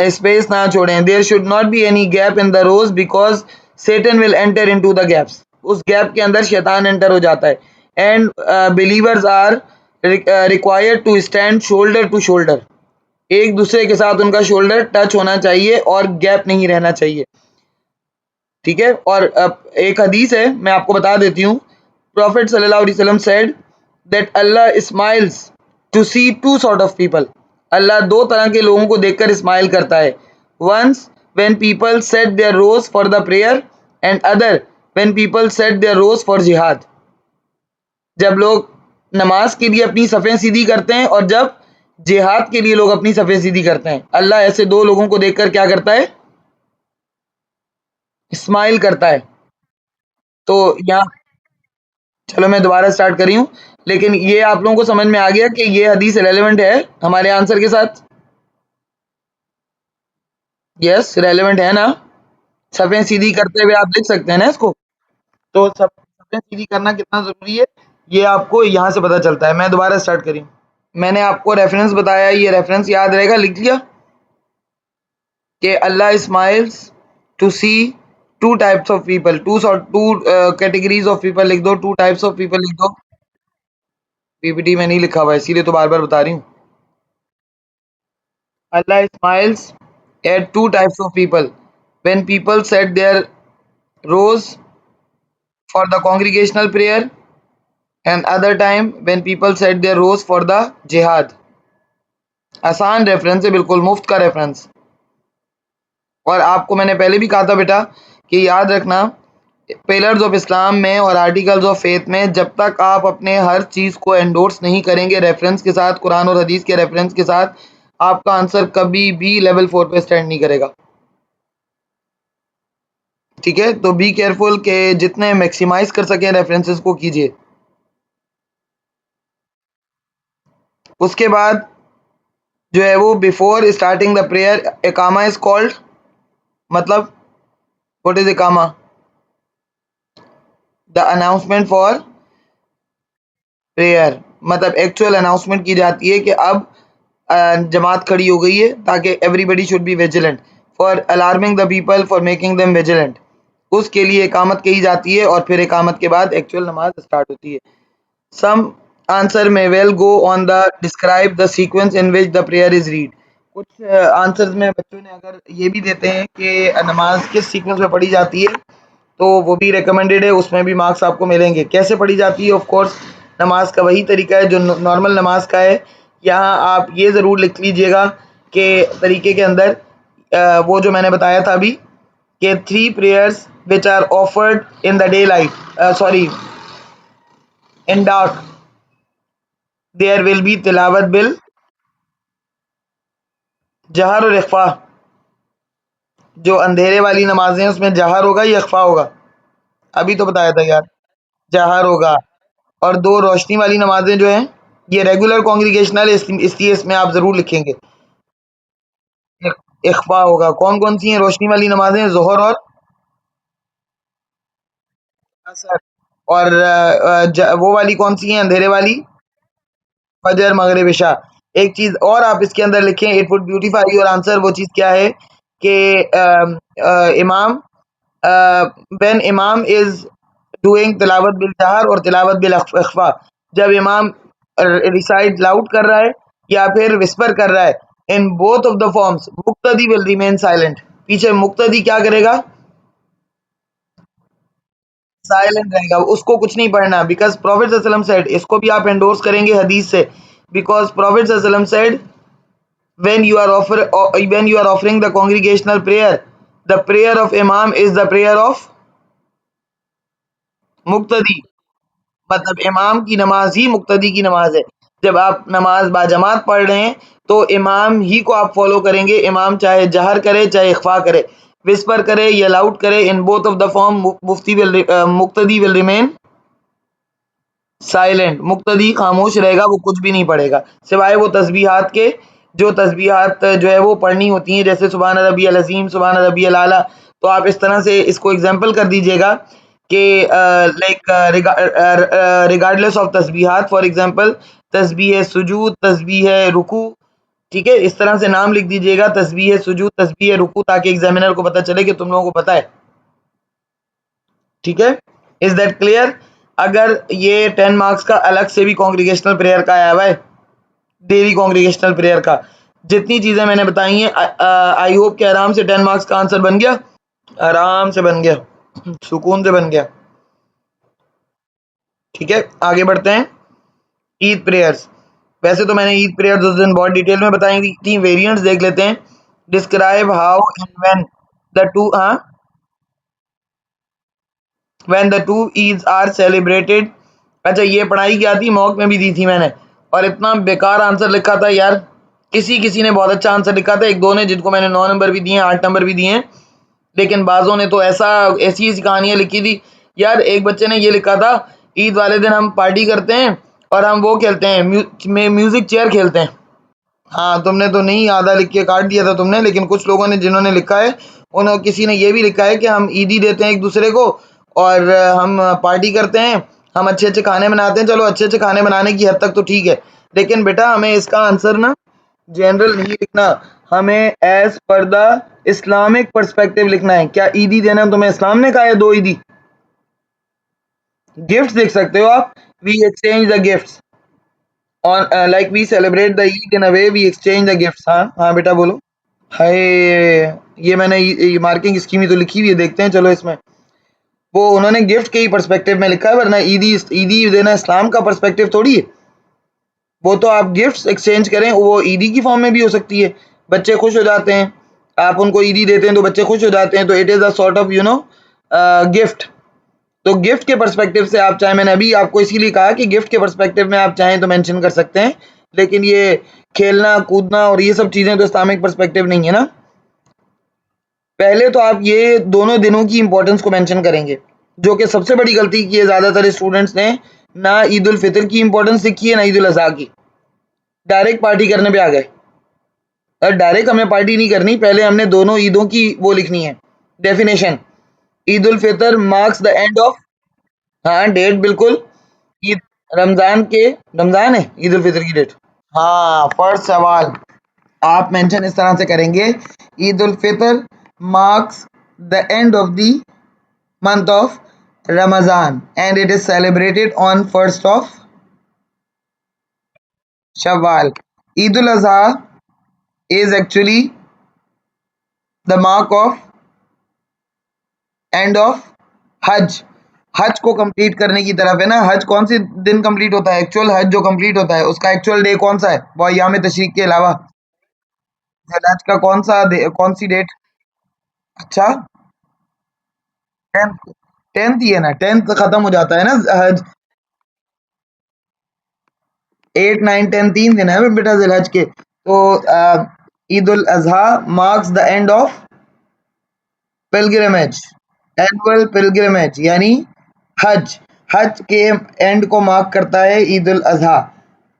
स्पेस ना छोड़ें। There should not be any gap in the rows because Satan will enter into the gaps, उस गैप के अंदर शैतान एंटर हो जाता है। And believers are required to stand shoulder to shoulder, एक दूसरे के साथ उनका शोल्डर टच होना चाहिए और गैप नहीं रहना चाहिए। ठीक है, और एक हदीस है मैं आपको बता देती हूँ। प्रॉफिट सल्लल्लाहु अलैहि वसल्लम said that Allah smiles to see two sort of people, अल्लाह दो तरह के लोगों को देखकर स्माइल करता है। Once when people set their rows for the prayer and other when people set their rows for jihad, जब लोग नमाज के लिए अपनी सफ़ें सीधी करते हैं और जब जिहाद के लिए लोग अपनी सफ़ें सीधी करते हैं, अल्लाह ऐसे दो लोगों को देखकर क्या करता है? स्माइल करता है। तो यहाँ, चलो मैं दोबारा स्टार्ट करी हूँ, लेकिन ये आप लोगों को समझ में आ गया कि ये हदीस रेलेवेंट है हमारे आंसर के साथ? यस, रेलेवेंट है ना? सफ़ें सीधी करते हुए आप लिख सकते हैं ना इसको? तो सफ़ें सीधी करना कितना ज़रूरी है ये आपको यहाँ से पता चलता है। मैं दोबारा स्टार्ट करी हूँ। मैंने आपको रेफरेंस बताया, ये रेफरेंस याद रहेगा, लिख लिया कि Allah smiles to see two types of people, two categories of people लिख दो, टू टाइप्स ऑफ पीपल लिख दो। पीपीटी में नहीं लिखा हुआ है, इसीलिए तो बार बार बता रही हूँ। Allah smiles at two types of people. When people set their rows for the congregational prayer, and other time when people set their rows for the jihad. आसान रेफरेंस है, बिल्कुल मुफ्त का रेफरेंस। और आपको मैंने पहले भी कहा था बेटा कि याद रखना, पिलर्स ऑफ इस्लाम में और आर्टिकल्स ऑफ फेथ में जब तक आप अपने हर चीज़ को एंडोर्स नहीं करेंगे रेफरेंस के साथ, कुरान और हदीस के रेफरेंस के साथ, आपका आंसर कभी भी लेवल 4 पे स्टैंड नहीं करेगा। ठीक है, तो बी केयरफुल के जितने मैक्सिमाइज कर सकें रेफरेंसेस को कीजिए। उसके बाद जो है वो before starting the prayer iqama is called, मतलब what is iqama? The announcement for prayer, मतलब एक्चुअल अनाउंसमेंट की जाती है कि अब जमात खड़ी हो गई है, ताकि everybody should be vigilant for alarming the people for making them vigilant, उसके लिए इकामत कही जाती है और फिर इकामत के बाद एक्चुअल नमाज स्टार्ट होती है। Some answer may well go on the describe the sequence in which the prayer is read. कुछ आंसर्स में बच्चों ने अगर ये भी देते हैं कि नमाज किस सीक्वेंस में पढ़ी जाती है, तो वो भी रिकमेंडेड है, उसमें भी मार्क्स आपको मिलेंगे। कैसे पढ़ी जाती है? ऑफ कोर्स नमाज का वही तरीका है जो नॉर्मल नमाज का है। यहाँ आप ये ज़रूर लिख लीजिएगा कि तरीके के अंदर वो जो मैंने बताया था अभी कि 3 prayers which are offered in the day light, sorry In dark, there will be tilawat bil जहर और इख्फा। जो अंधेरे वाली नमाजें हैं उसमें जहर होगा या इख्फा होगा? अभी तो बताया था यार, जहर होगा। और दो रोशनी वाली नमाजें जो हैं, ये रेगुलर कॉन्ग्रीगेशनल, इसलिए इसमें आप जरूर लिखेंगे इख्फा होगा। कौन कौन सी हैं रोशनी वाली नमाजें? जोहर और असर। और वो वाली कौन सी हैं अंधेरे वाली? फजर, मगरिब, इशा। एक चीज और आप इसके अंदर लिखें, it would beautify your answer. वो चीज क्या है कि इमाम, व्हेन इमाम इज डूइंग तिलावत बिल जहर और तिलावत बिल इख्फा, जब इमाम रिसाइट लाउड कर रहा है या फिर विस्पर कर रहा है, in both of the forms muqtadi will remain silent. पीछे मुक्तदी क्या करेगा? साइलेंट रहेगा, उसको कुछ नहीं पढ़ना। बिकॉज प्रॉफिट सल्लल्लाहु अलैहि वसल्लम सेड, इसको भी आप एंडोर्स करेंगे हदीस से, बिकॉज प्रॉफिट सल्लल्लाहु अलैहि वसल्लम said, when you are offering the congregational prayer, the prayer of imam is the prayer of मुक्तदी। मतलब इमाम की नमाज ही मुक्तदी की नमाज है। जब आप नमाज बाजमात पढ़ रहे हैं तो इमाम ही को आप फॉलो करेंगे। इमाम चाहे जहर करे चाहे इख्फा करे, विस्पर करे या लाउड करे, in both of the form muqtadi will remain silent. मुक्तदी खामोश रहेगा, वो कुछ भी नहीं पढ़ेगा सिवाय वो तस्बीहात के, जो तस्बीहात जो है वो पढ़नी होती हैं, जैसे सुबहान रब्बियल अज़ीम, सुबहान रब्बियल आला। तो आप इस तरह से इसको एग्जांपल कर दीजिएगा कि लाइक रिगार्डलेस ऑफ तस्बीहात, फॉर एग्जांपल तस्बीह सुजूद, तस्बीह रुकू। ठीक है, इस तरह से नाम लिख दीजिएगा, तस्बीह सुजूद, तस्बीह रुकू, ताकि एग्जामिनर को पता चले कि तुम लोगों को पता है। ठीक है, इज दैट क्लियर? अगर ये 10 मार्क्स का अलग से भी कॉन्ग्रीगेशनल प्रेयर का आया हुआ है, डेली कॉन्ग्रीगेशनल प्रेयर का, जितनी चीजें मैंने बताई हैं, आई होप कि आराम से 10 मार्क्स का आंसर बन गया। आराम से बन गया, सुकून से बन गया। ठीक है, आगे बढ़ते हैं। ईद प्रेयर्स, वैसे तो मैंने ईद प्रेयर्स उस दिन बहुत डिटेल में बताई थी। वेरिएंट्स देख लेते हैं। Describe how and when the two, हाँ, when the two Eids are celebrated। अच्छा, ये पढ़ाई क्या थी, मॉक में भी दी थी मैंने, और इतना बेकार आंसर लिखा था यार। किसी किसी ने बहुत अच्छा आंसर लिखा था, एक दो ने, जिनको मैंने 9 नंबर भी दिए हैं, 8 नंबर भी दिए हैं। लेकिन बाजों ने तो ऐसी ऐसी कहानियां लिखी थी यार। एक बच्चे ने ये लिखा था, ईद वाले दिन हम पार्टी करते हैं और हम वो खेलते हैं, म्यूजिक चेयर खेलते हैं। हाँ, तुमने तो नहीं, आधा लिख के काट दिया था तुमने, लेकिन कुछ लोगों ने जिन्होंने लिखा है, उन्होंने, किसी ने ये भी लिखा है कि हम ईदी देते हैं एक दूसरे को और हम पार्टी करते हैं, हम अच्छे अच्छे खाने बनाते हैं। चलो, अच्छे अच्छे खाने बनाने की हद तक तो ठीक है, लेकिन बेटा हमें इसका आंसर ना जनरल नहीं लिखना, हमें as per the Islamic perspective लिखना है। क्या ईदी देना तुम्हें इस्लाम ने कहा है? दो ईदी गिफ्ट लिख सकते हो आप। We exchange the gifts on like we celebrate the Eid in a way we exchange the gifts। हाँ हाँ बेटा बोलो। हाय, ये मैंने ये मार्किंग स्कीम ही तो लिखी हुई है, देखते हैं चलो इसमें। वो उन्होंने गिफ्ट के ही पर्सपेक्टिव में लिखा है, वरना ईदी ईदी देना इस्लाम का पर्सपेक्टिव थोड़ी है। वो तो आप गिफ्ट्स एक्सचेंज करें, वो ईदी की फॉर्म में भी हो सकती है। बच्चे खुश हो जाते हैं, आप उनको ईदी देते हैं तो बच्चे खुश हो जाते हैं, तो it is a sort of gift. तो गिफ्ट के पर्सपेक्टिव से आप चाहें, मैंने अभी आपको इसीलिए कहा कि गिफ्ट के पर्सपेक्टिव में आप चाहें तो मेंशन कर सकते हैं, लेकिन ये खेलना कूदना और ये सब चीजें तो इस्लामिक पर्सपेक्टिव नहीं है ना। पहले तो आप ये दोनों दिनों की इंपॉर्टेंस को मेंशन करेंगे, जो कि सबसे बड़ी गलती की है ज्यादातर स्टूडेंट्स ने। ना ईद उल फितर की इंपॉर्टेंस लिखी है, ना ईद उल अजहा की। डायरेक्ट पार्टी करने पे आ गए। और डायरेक्ट हमें पार्टी नहीं करनी, पहले हमने दोनों ईदों की वो लिखनी है, definition. Eid ul Fitr marks the end of, हाँ डेट बिल्कुल। ईद, रमजान के, रमजान है ईद उल फितर की डेट। हाँ, फर्स्ट सवाल आप मेंशन इस तरह से करेंगे, Eid ul Fitr marks the end of the month of Ramadan and it is celebrated on first of Shawwal. Eid ul Adha is actually the mark of end of Hajj. हज को complete करने की तरफ है ना। हज कौन सी दिन कंप्लीट होता है? एक्चुअल हज जो कंप्लीट होता है उसका एक्चुअल डे कौन सा है, वो अय्याम तशरीक के अलावा? हज का कौन सी डेट? अच्छा, 10th। 10th ही है ना, 10th खत्म हो जाता है ना हज। 8, 9, 10 3 दिन है बेटा ज़िलहज के। तो Eid ul Adha marks the end of pilgrimage, annual pilgrimage यानी हज। हज के एंड को मार्क करता है ईद उल अज़हा।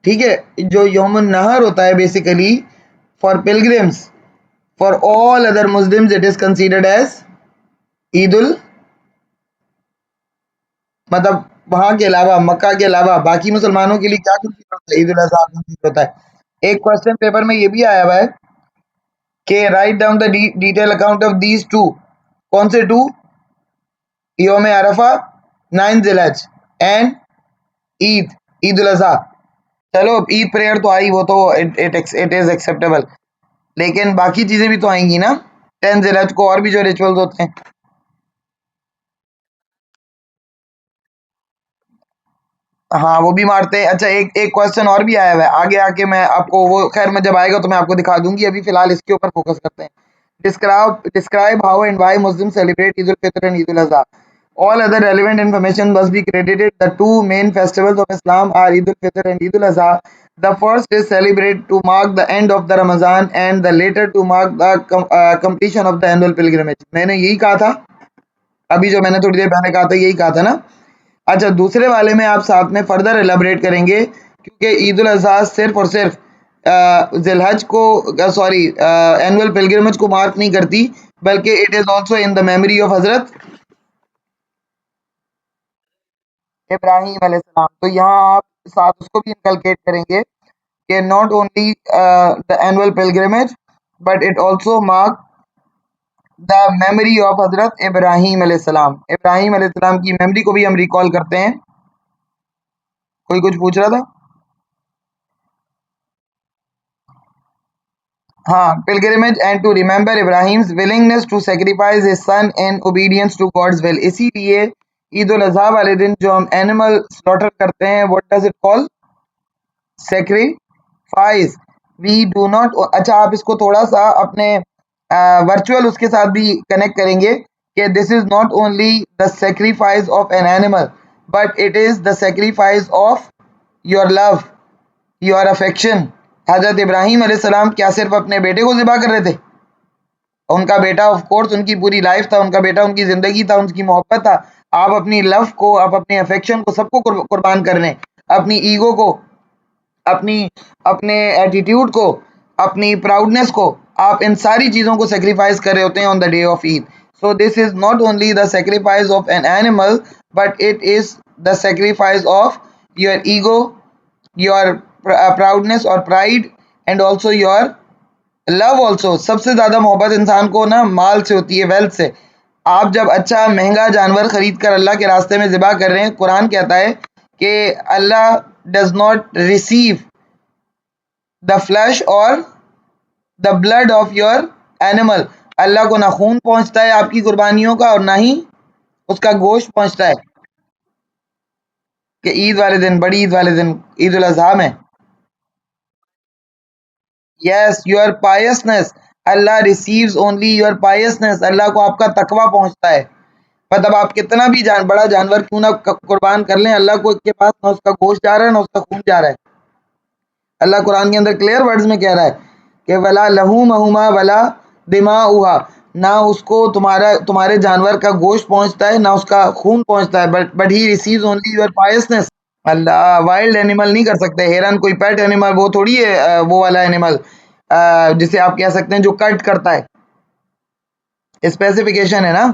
ठीक है, जो यौमुन नहर होता है basically for pilgrims, for all other Muslims it is considered as Eid ul, मतलब वहां के अलावा, मक्का के अलावा बाकी मुसलमानों के लिए क्या कंसीडर होता है, ईद उल अज़हा कंसीडर होता है। एक क्वेश्चन पेपर में ये भी आया हुआ है कि write down the detail account of these two. कौन से टू? योम अरफा 9 जिलहज एंड ईद, ईद उल अज़हा। चलो ईद प्रेयर तो आई, वो तो इट इज एक्सेप्टेबल, लेकिन बाकी चीजें भी तो आएंगी ना। 10 जिलहज को और भी जो रिचुअल्स होते हैं, हाँ वो भी मारते हैं। अच्छा एक एक क्वेश्चन और भी आया हुआ है, आगे आके मैं आपको वो, खैर मैं जब आएगा तो मैं आपको दिखा दूंगी, अभी फिलहाल इसके ऊपर फोकस करते हैं। Describe how and why Muslim celebrate Eid ul Fitr and Eid ul Azha. All other relevant information must be credited. The two main festivals of Islam are Eid al-Fitr and Eid al-Adha. The first is celebrated to mark the end of the Ramadan and the later to mark the completion of the annual pilgrimage. मैंने यही कहा था, अभी जो मैंने थोड़ी देर पहले कहा था यही कहा था ना। अच्छा दूसरे वाले में आप साथ में फर्दर एलाबरेट करेंगे, क्योंकि ईद उल अज़हा सिर्फ और सिर्फ जिलहज को, सॉरी एनुअल पिलग्रिमेज को मार्क नहीं करती, बल्कि it is also in the memory of हजरत इब्राहिम अलैहिस्सलाम। तो यहाँ आप साथ उसको भी इनकलकेट करेंगे कि not only the annual pilgrimage but it also mark the memory of हजरत इब्राहिम अलैहिस्सलाम। इब्राहिम अलैहिस्सलाम की मेमोरी को भी हम रिकॉल करते हैं। कोई कुछ पूछ रहा था? हाँ, pilgrimage and to remember Ibrahim's willingness to sacrifice his son in obedience to God's will। इसीलिए ईद उल अज़हा वाले दिन जो हम एनिमल स्लॉटर करते हैं, what does it call? Sacrifice. We do not, अच्छा आप इसको थोड़ा सा अपने वर्चुअल उसके साथ भी कनेक्ट करेंगे कि this is not only the sacrifice of an animal but it is the sacrifice of your love, your affection. हजरत इब्राहिम अलैहिस्सलाम क्या सिर्फ अपने बेटे को ज़िबा कर रहे थे? उनका बेटा ऑफ कोर्स उनकी पूरी लाइफ था, उनका बेटा उनकी ज़िंदगी था, उनकी मोहब्बत था। आप अपनी लव को, आप अपने अफेक्शन को, सबको कुर्बान कर रहे हैं, अपनी ईगो को, अपनी अपने एटीट्यूड को, अपनी प्राउडनेस को, आप इन सारी चीज़ों को सेक्रीफाइस कर रहे होते हैं on the day of Eid. So this is not only the sacrifice of an animal but it is the sacrifice of your ego, your proudness और pride, and also your love also. सबसे ज़्यादा मोहब्बत इंसान को ना माल से होती है, वेल्थ से। आप जब अच्छा महंगा जानवर खरीद कर अल्लाह के रास्ते में ज़िबा कर रहे हैं, कुरान कहता है कि Allah does not receive the flesh और the blood of your animal. अल्लाह को ना खून पहुंचता है आपकी कुर्बानियों का और ना ही उसका गोश्त पहुंचता है। कि ईद वाले दिन, बड़ी ईद वाले दिन, ईद उल अज़हा में, yes your piousness, Allah receives only your piousness. अल्लाह को आपका तकवा पहुंचता है। मतलब आप कितना भी बड़ा जानवर क्यों ना कुर्बान कर लें, अल्लाह को के पास ना उसका गोश्त जा रहा है ना उसका खून जा रहा है। अल्लाह कुरान के अंदर क्लियर वर्ड्स में कह रहा है कि वला लहू महुमा वला दिमा उहा, ना उसको तुम्हारे जानवर का गोश्त पहुंचता है ना उसका खून पहुंचता है, but he receives only your piousness. Allah wild animal नहीं कर सकते, हिरन कोई पेट एनिमल वो थोड़ी है, वो वाला एनिमल जिसे आप कह सकते हैं जो कट करता है, स्पेसिफिकेशन है ना।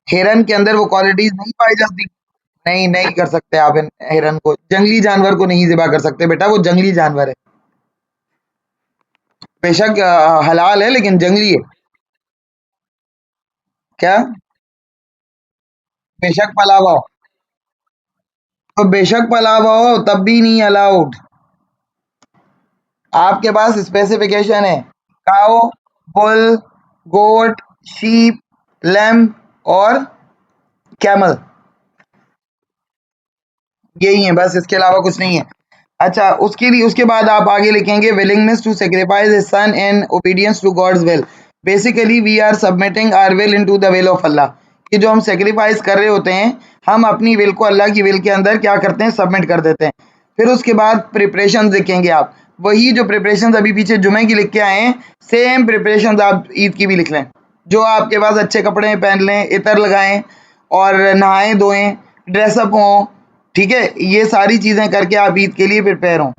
हिरन के अंदर वो क्वालिटीज नहीं पाई जाती। नहीं नहीं कर सकते आप हिरन को, जंगली जानवर को नहीं ज़िबा कर सकते बेटा, वो जंगली जानवर है। बेशक हलाल है लेकिन जंगली है। क्या? बेशक पला हुआ हो, तो बेशक पला हुआ हो तब भी नहीं अलाउड। आपके पास स्पेसिफिकेशन है, काओ, बुल, गोट, शीप, लैम्ब और कैमल, यही है बस, इसके अलावा कुछ नहीं है। अच्छा उसके लिए, उसके बाद आप आगे लिखेंगे willingness to sacrifice his son in obedience to God's will. Basically we are submitting our will into the will of Allah. कि जो हम सेक्रीफाइस कर रहे होते हैं, हम अपनी विल को अल्लाह की विल के अंदर क्या करते हैं, सबमिट कर देते हैं। फिर उसके बाद प्रिपरेशंस लिखेंगे आप, वही जो प्रिपरेशंस अभी पीछे जुमे की लिख के आए हैं, सेम प्रिपरेशंस आप ईद की भी लिख लें। जो आपके पास अच्छे कपड़े पहन लें, इतर लगाएं और नहाएं धोएं, ड्रेसअप हों, ठीक है, ये सारी चीज़ें करके आप ईद के लिए प्रिपेयर हों।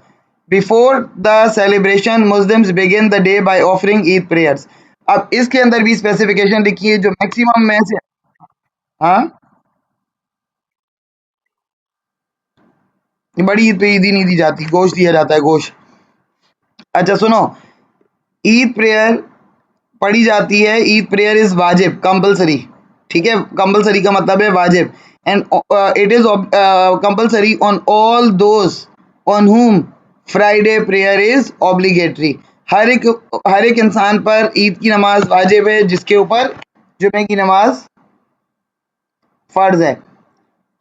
Before the celebration Muslims begin the day by offering Eid prayers. अब इसके अंदर भी स्पेसिफिकेशन लिखी है जो मैक्सिमम में से। हाँ, बड़ी ईद पे ईद ही नहीं दी जाती, गोश्त दिया जाता है, गोश्त। अच्छा सुनो, ईद प्रेयर पढ़ी जाती है, ईद प्रेयर इज वाजिब, कंपलसरी, ठीक है, कंपलसरी का मतलब है वाजिब, and it is compulsory on all those on हुम फ्राइडे प्रेयर इज ऑब्लिगेटरी। हर एक इंसान पर ईद की नमाज वाजिब है जिसके ऊपर जुमे की नमाज फर्ज है,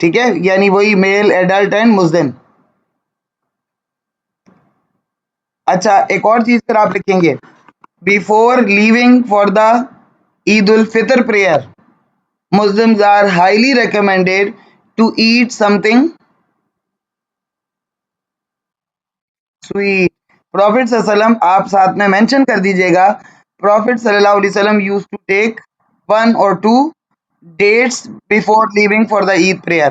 ठीक है, यानी वही मेल एडल्ट एंड मुस्लिम। अच्छा, एक और चीज फिर आप लिखेंगे, before leaving for the Eid ul Fitr prayer Muslims are highly recommended to eat something sweet. Prophet सल्लल्लाहु आप साथ में मेंशन कर दीजिएगा, Prophet सल्लल्लाहु अलैहि वसल्लम used to take 1 or 2 dates before leaving for the Eid prayer.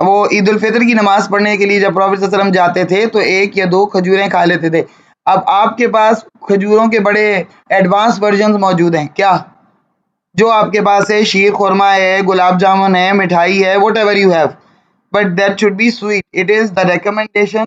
वो ईद उल फितर की नमाज पढ़ने के लिए जब प्रॉफिट सल्लल्लाहु अलैहि वसल्लम जाते थे तो 1 या 2 खजूरें खा लेते थे। अब आपके पास खजूरों के बड़े एडवांस वर्जन मौजूद हैं क्या? जो आपके पास है, शीर खुरमा है, गुलाब जामुन है, मिठाई है, whatever you have, but that should be sweet. It is the recommendation,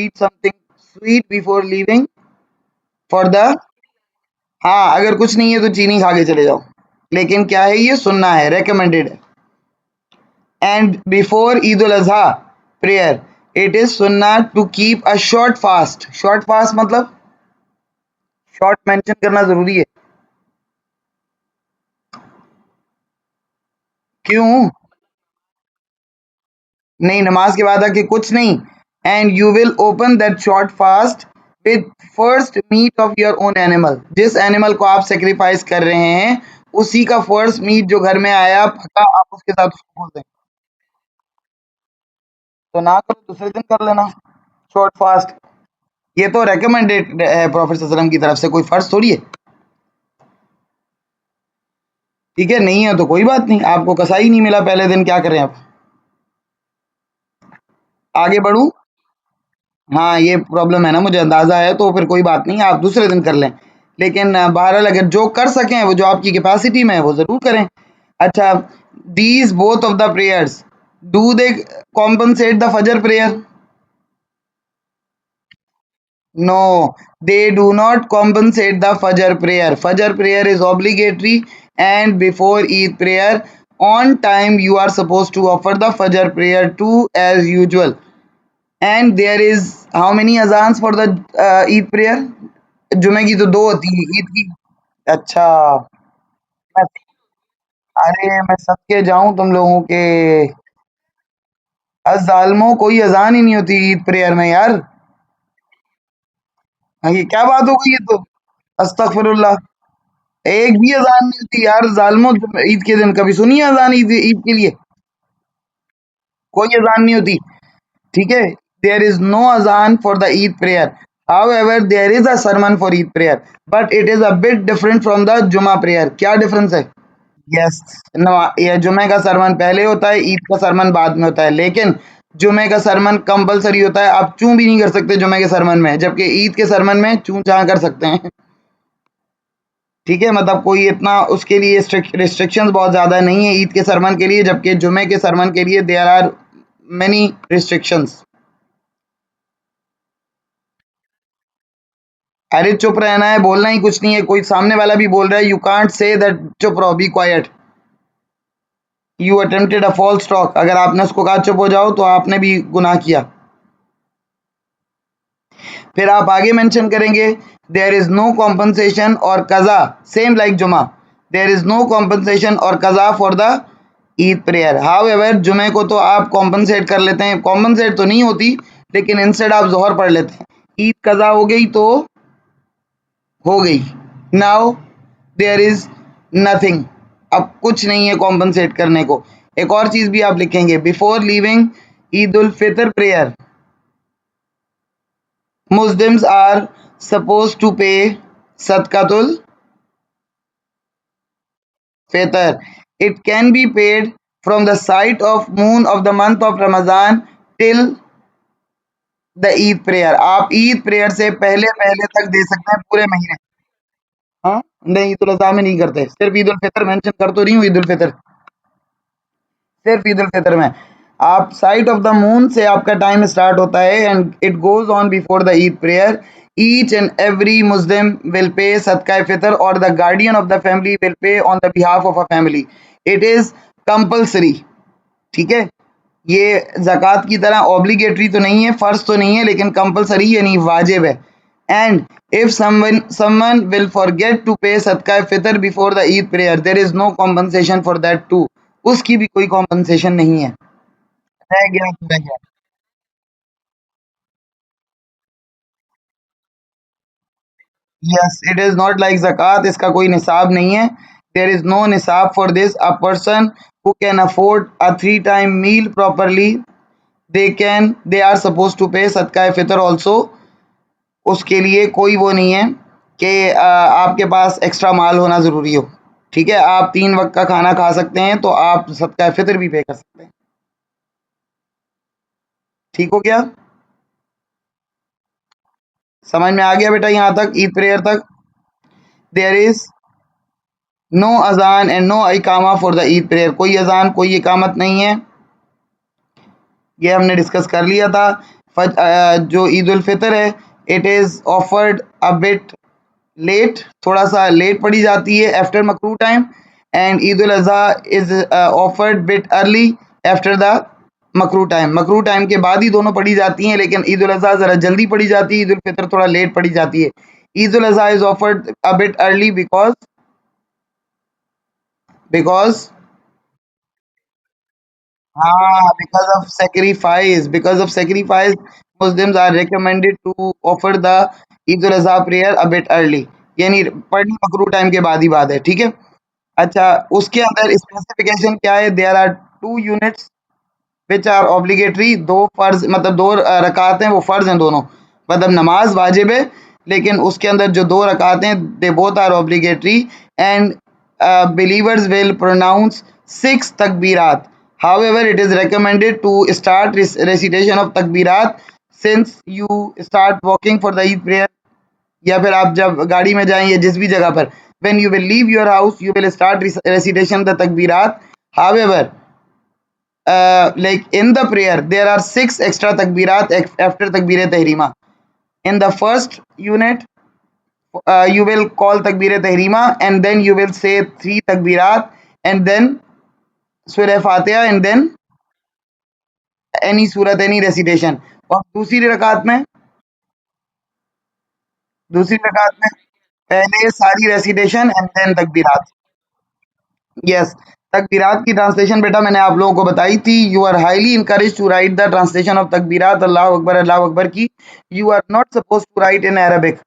eat something sweet before leaving for the। हाँ, अगर कुछ नहीं है तो चीनी खा के चले जाओ, लेकिन क्या है, ये सुन्ना है, recommended है। And before Eid al-Adha prayer, it is sunnah to keep a short fast. Short fast मतलब short mention करना जरूरी है। क्यों? नहीं, नमाज के बाद आके कुछ नहीं, and you will open that short fast with first meat of your own animal. जिस एनिमल को आप सेक्रीफाइस कर रहे हैं उसी का फर्स्ट मीट जो घर में आया पका, आप उसके साथ उसको खोल दें। तो ना करो, दूसरे दिन कर लेना शॉर्ट फास्ट। ये तो रेकमेंडेड है प्रॉफिट सल्लल्लाहु अलैहि वसल्लम की तरफ से, कोई फर्ज थोड़ी है, ठीक है, नहीं है तो कोई बात नहीं, आपको कसा ही नहीं मिला पहले दिन, क्या करें आप। आगे बढ़ूं? हाँ, ये प्रॉब्लम है ना, मुझे अंदाज़ा है, तो फिर कोई बात नहीं, आप दूसरे दिन कर लें। लेकिन बहरहाल अगर जो कर सकें, वो जो आपकी कैपेसिटी में है, वो ज़रूर करें। अच्छा, these both of the prayers, do they compensate the फजर prayer? No, they do not compensate the Fajr prayer. Fajr prayer is obligatory, and before Eid prayer, on time you are supposed to offer the Fajr prayer too as usual. And there is how many azans for the Eid prayer? जुमे की तो 2 होती है, ईद की। अच्छा, मैं अरे मैं सदके जाऊं तुम लोगों के, जालिमों, कोई अजान ही नहीं होती ईद प्रेयर में यार। हाँ, ये क्या बात हो गई, ये तो अस्तगफिरुल्लाह, एक भी अजान नहीं होती यार, जालिमों, ईद के दिन कभी सुनी है अजान ईद ईद के लिए? कोई अजान नहीं होती, ठीक है, देयर इज नो अजान for the Eid prayer. However, there is a sermon for Eid prayer, but it is a bit different from the जुमा prayer. क्या डिफरेंस है? यस, ये जुमे का सरमन पहले होता है, ईद का सरमन बाद में होता है, लेकिन जुमे का सरमन कंपलसरी होता है, आप चूं भी नहीं कर सकते जुमे के सरमन में, जबकि ईद के सरमन में चूं चाह कर सकते हैं। ठीक है, मतलब कोई इतना उसके लिए रिस्ट्रिक्शंस बहुत ज़्यादा नहीं है ईद के सरमन के लिए, जबकि जुमे के सरमन के लिए देयर आर मेनी रिस्ट्रिक्शंस। अरे चुप रहना है, बोलना ही कुछ नहीं है, कोई सामने वाला भी बोल रहा है, यू कांट से दैट चुप रहो, be quiet, you attempted a false talk. अगर आपने उसको कहा चुप हो जाओ तो आपने भी गुनाह किया। फिर आप आगे मेंशन करेंगे, देयर इज नो कॉम्पनसेशन और कज़ा, same like Juma, there is no compensation और कज़ा for the Eid prayer. However, जुमे को तो आप कॉम्पनसेट कर लेते हैं, कॉम्पनसेट तो नहीं होती, लेकिन इंस्टेड आप जोहर पढ़ लेते हैं, ईद कज़ा हो गई तो हो गई। नाउ देयर इज नथिंग, अब कुछ नहीं है कॉम्पनसेट करने को। एक और चीज़ भी आप लिखेंगे, before leaving Eid ul Fitr prayer. Muslims are supposed to pay Sadqatul Fitr. It can be paid from the sight of moon of the month of Ramadan till the Eid prayer. आप Eid prayer से पहले तक दे सकते हैं पूरे महीने। हाँ, नहीं ईद उल अज़हा में नहीं करते, सिर्फ ईद उल फितर मेंशन कर तो रही हूँ, ईद उल फितर सिर्फ ईद उल फितर में। आप साइट ऑफ द मून से आपका टाइम स्टार्ट होता है and it goes on before the Eid prayer. Each and every Muslim will pay सदका फितर और the guardian of the family will pay on the behalf of a family. It is compulsory. ठीक है, ये ज़कात की तरह ऑब्लिगेटरी तो नहीं है, फ़र्ज़ तो नहीं है, लेकिन कंपल्सरी यानी वाजिब है। And if someone will forget to pay सदका फितर before the Eid prayer, there is no compensation for that too. उसकी भी कोई कॉम्पनसेशन नहीं है। रह गया तो रह गया। Yes, it is not like zakat, इसका कोई निसाब नहीं है। There is no nisab for this. A person who can afford a 3 time meal properly, they are supposed to pay सदका फितर ऑल्सो। उसके लिए कोई वो नहीं है कि आपके पास एक्स्ट्रा माल होना ज़रूरी हो। ठीक है, आप 3 वक़्त का खाना खा सकते हैं, तो आप सदका फ़ितर भी पे कर सकते हैं। ठीक हो गया? समझ में आ गया बेटा यहाँ तक, ईद प्रेयर तक? There is no azan and no iqama for the Eid prayer. कोई अज़ान, कोई इकामत नहीं है। ये हमने डिस्कस कर लिया था। जो ईद उल फ़ितर है, it is offered a bit late, थोड़ा सा लेट पड़ी जाती है after makruh time. And Eid ul Azha is offered bit early after the makruh time. मकरू टाइम के बाद ही दोनों पड़ी जाती हैं, लेकिन ईद उल अज़हा ज़रा जल्दी पड़ी जाती है, ईद उल फितर थोड़ा लेट पड़ी जाती है। ईद उल Azha is offered a bit early because because of sacrifice, Muslims are recommended to offer the Eid ul Adha prayer a bit early। यानी पढ़नी मकरू टाइम के बाद ही बात है। ठीक है, अच्छा, उसके अंदर स्पेसिफिकेशन क्या है? There are 2 units which are obligatory. 2 फर्ज मतलब 2 रकात हैं, वो फ़र्ज़ हैं दोनों। मतलब नमाज वाजिब है, लेकिन उसके अंदर जो 2 रकात हैं, they both are obligatory. And believers will pronounce 6 takbirat. However it is recommended to start recitation of takbirat since you start walking for the Eid prayer, या फिर आप जब गाड़ी में जाएं या जिस भी जगह पर, when you will leave your house you will start recitation the takbirat. However, like in the prayer there are 6 extra takbirat after takbir tahrima. In the first unit, you will call takbir tahrima and then you will say 3 takbirat and then surah fatiha and then any surat, any recitation। और दूसरी रकात में पहले सारी recitation and then takbirat. Yes, तकबीरात की translation बेटा मैंने आप लोगों को बताई थी। You are highly encourage to write the translation of takbirat Allah Akbar की। You are not suppose to write in Arabic.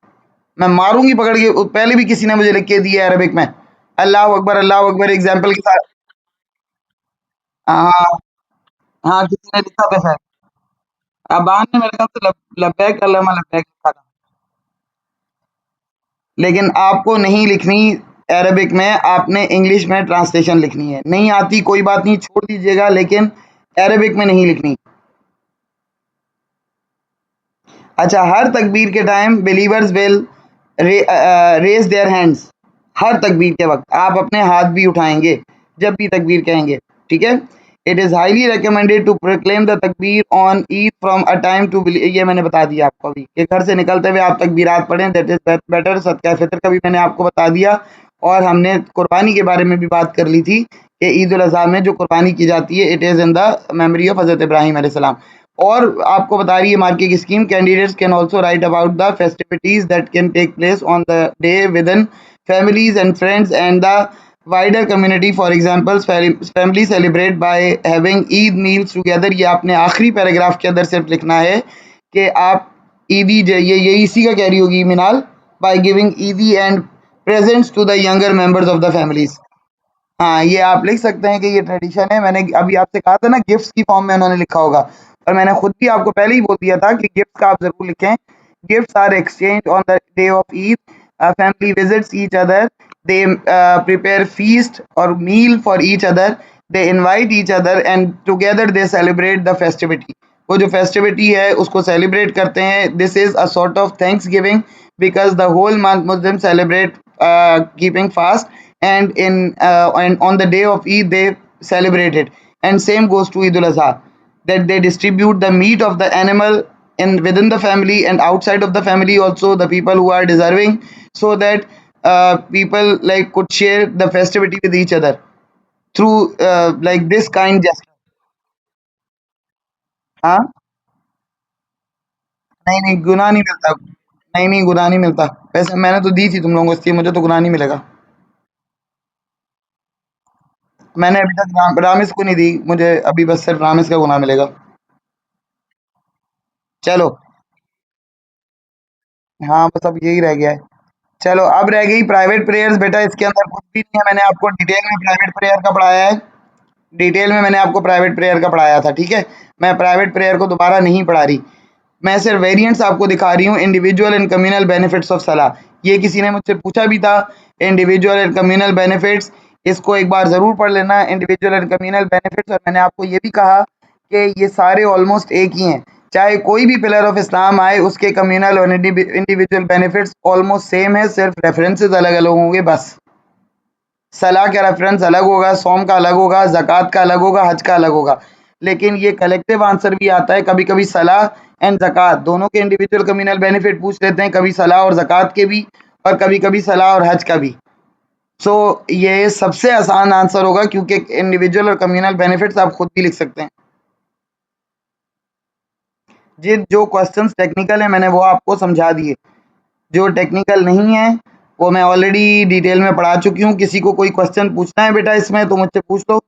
मैं मारूंगी पकड़ के, पहले भी किसी ने मुझे लिख के दिया है अरबिक में अल्लाह अकबर एग्जाम्पल के साथ। हाँ, हाँ किसी ने लिखा था शायद, अबान ने मेरे ख्याल से लब्बैक अल्लाहुम्मा लब्बैक लिखा था। लेकिन आपको नहीं लिखनी अरबिक में, आपने इंग्लिश में ट्रांसलेशन लिखनी है। नहीं आती कोई बात नहीं, छोड़ दीजिएगा, लेकिन अरबिक में नहीं लिखनी। अच्छा, हर तकबीर के time believers will raise their hands. हर तकबीर के वक्त आप अपने हाथ भी उठाएंगे जब भी तकबीर कहेंगे। ठीक है, it is highly recommended to proclaim the takbir on Eid from a time to, ये मैंने बता दिया आपको अभी कि घर से निकलते हुए आप तकबीरात पढ़ें, दैट इज़ बेटर। सदका फितर का भी मैंने आपको बता दिया, और हमने कुर्बानी के बारे में भी बात कर ली थी कि ईद उल अज़हा में जो कुर्बानी की जाती है, it is in the memory of हज़रत इब्राहीम अलैहिस्सलाम। और आपको बता रही है marking scheme, candidates can also write about the festivities that can take place on the day with in families and friends and the wider community। for example, family celebrate by having Eid meals together। ये आपने आखिरी paragraph के अंदर सिर्फ लिखना है कि आप ईदी, ये इसी का कह रही होगी मिनाल, by giving ईदी and presents to the younger members of the families। हाँ, ये आप लिख सकते हैं कि ये ट्रेडिशन है। मैंने अभी आपसे कहा था ना गिफ्ट्स की फॉर्म में उन्होंने लिखा होगा, और मैंने खुद भी आपको पहले ही बोल दिया था कि गिफ्ट्स का आप ज़रूर लिखें। Gifts are exchange on the day of Eid, family visits each other, they prepare feast और meal for each other, they invite each other and together they celebrate the festivity. वो जो फेस्टिविटी है उसको सेलिब्रेट करते हैं। This is a sort of thanksgiving because the whole month Muslim celebrate keeping fast, and on the day of Eid they celebrate it. And same goes to Eid al-Adha, that they distribute the meat of the animal in within the family and outside of the family also, the people who are deserving, so that people like could share the festivity with each other through like this kind gesture. हाँ, नहीं नहीं गुनाह नहीं मिलता, नहीं नहीं गुनाह नहीं मिलता। वैसे मैंने तो दी थी तुम लोगों को, इसलिए मुझे तो गुनाह नहीं मिलेगा। मैंने अभी तक रामिस को नहीं दी, मुझे अभी बस सिर्फ रामिस का गुनाह मिलेगा। चलो, हाँ बस अब यही रह गया है। चलो अब रह गई प्राइवेट प्रेयर्स। बेटा इसके अंदर कुछ भी नहीं है, मैंने आपको डिटेल में प्राइवेट प्रेयर का पढ़ाया है। डिटेल में मैंने आपको प्राइवेट प्रेयर का पढ़ाया था, ठीक है। मैं प्राइवेट प्रेयर को दोबारा नहीं पढ़ा रही, मैं सिर्फ वेरिएंट्स आपको दिखा रही हूँ। Individual and communal benefits of सलाह, ये किसी ने मुझसे पूछा भी था। इंडिविजुअल एंड कम्युनल बेनिफिट्स, इसको एक बार ज़रूर पढ़ लेना, इंडिविजुअल एंड कम्युनल बेनिफिट्स। और मैंने आपको ये भी कहा कि ये सारे ऑलमोस्ट एक ही हैं, चाहे कोई भी पिलर ऑफ इस्लाम आए उसके कम्युनल और इंडिविजुअल बेनिफिट्स ऑलमोस्ट सेम है, सिर्फ रेफरेंसेस अलग अलग होंगे बस। सलाह का रेफरेंस अलग होगा, सौम का अलग होगा, ज़कात का अलग होगा, हज का अलग होगा, लेकिन ये कलेक्टिव आंसर भी आता है। कभी कभी सलाह एंड ज़कात दोनों के इंडिविजुअल कम्युनल बेनिफिट पूछ लेते हैं, कभी सलाह और ज़कात के भी, और कभी कभी सलाह और हज का भी। सो ये सबसे आसान आंसर होगा, क्योंकि इंडिविजुअल और कम्युनल बेनिफिट्स आप खुद भी लिख सकते हैं। जिन जो क्वेश्चंस टेक्निकल है मैंने वो आपको समझा दिए, जो टेक्निकल नहीं है वो मैं ऑलरेडी डिटेल में पढ़ा चुकी हूँ। किसी को कोई क्वेश्चन पूछना है बेटा इसमें तो मुझसे पूछ लो।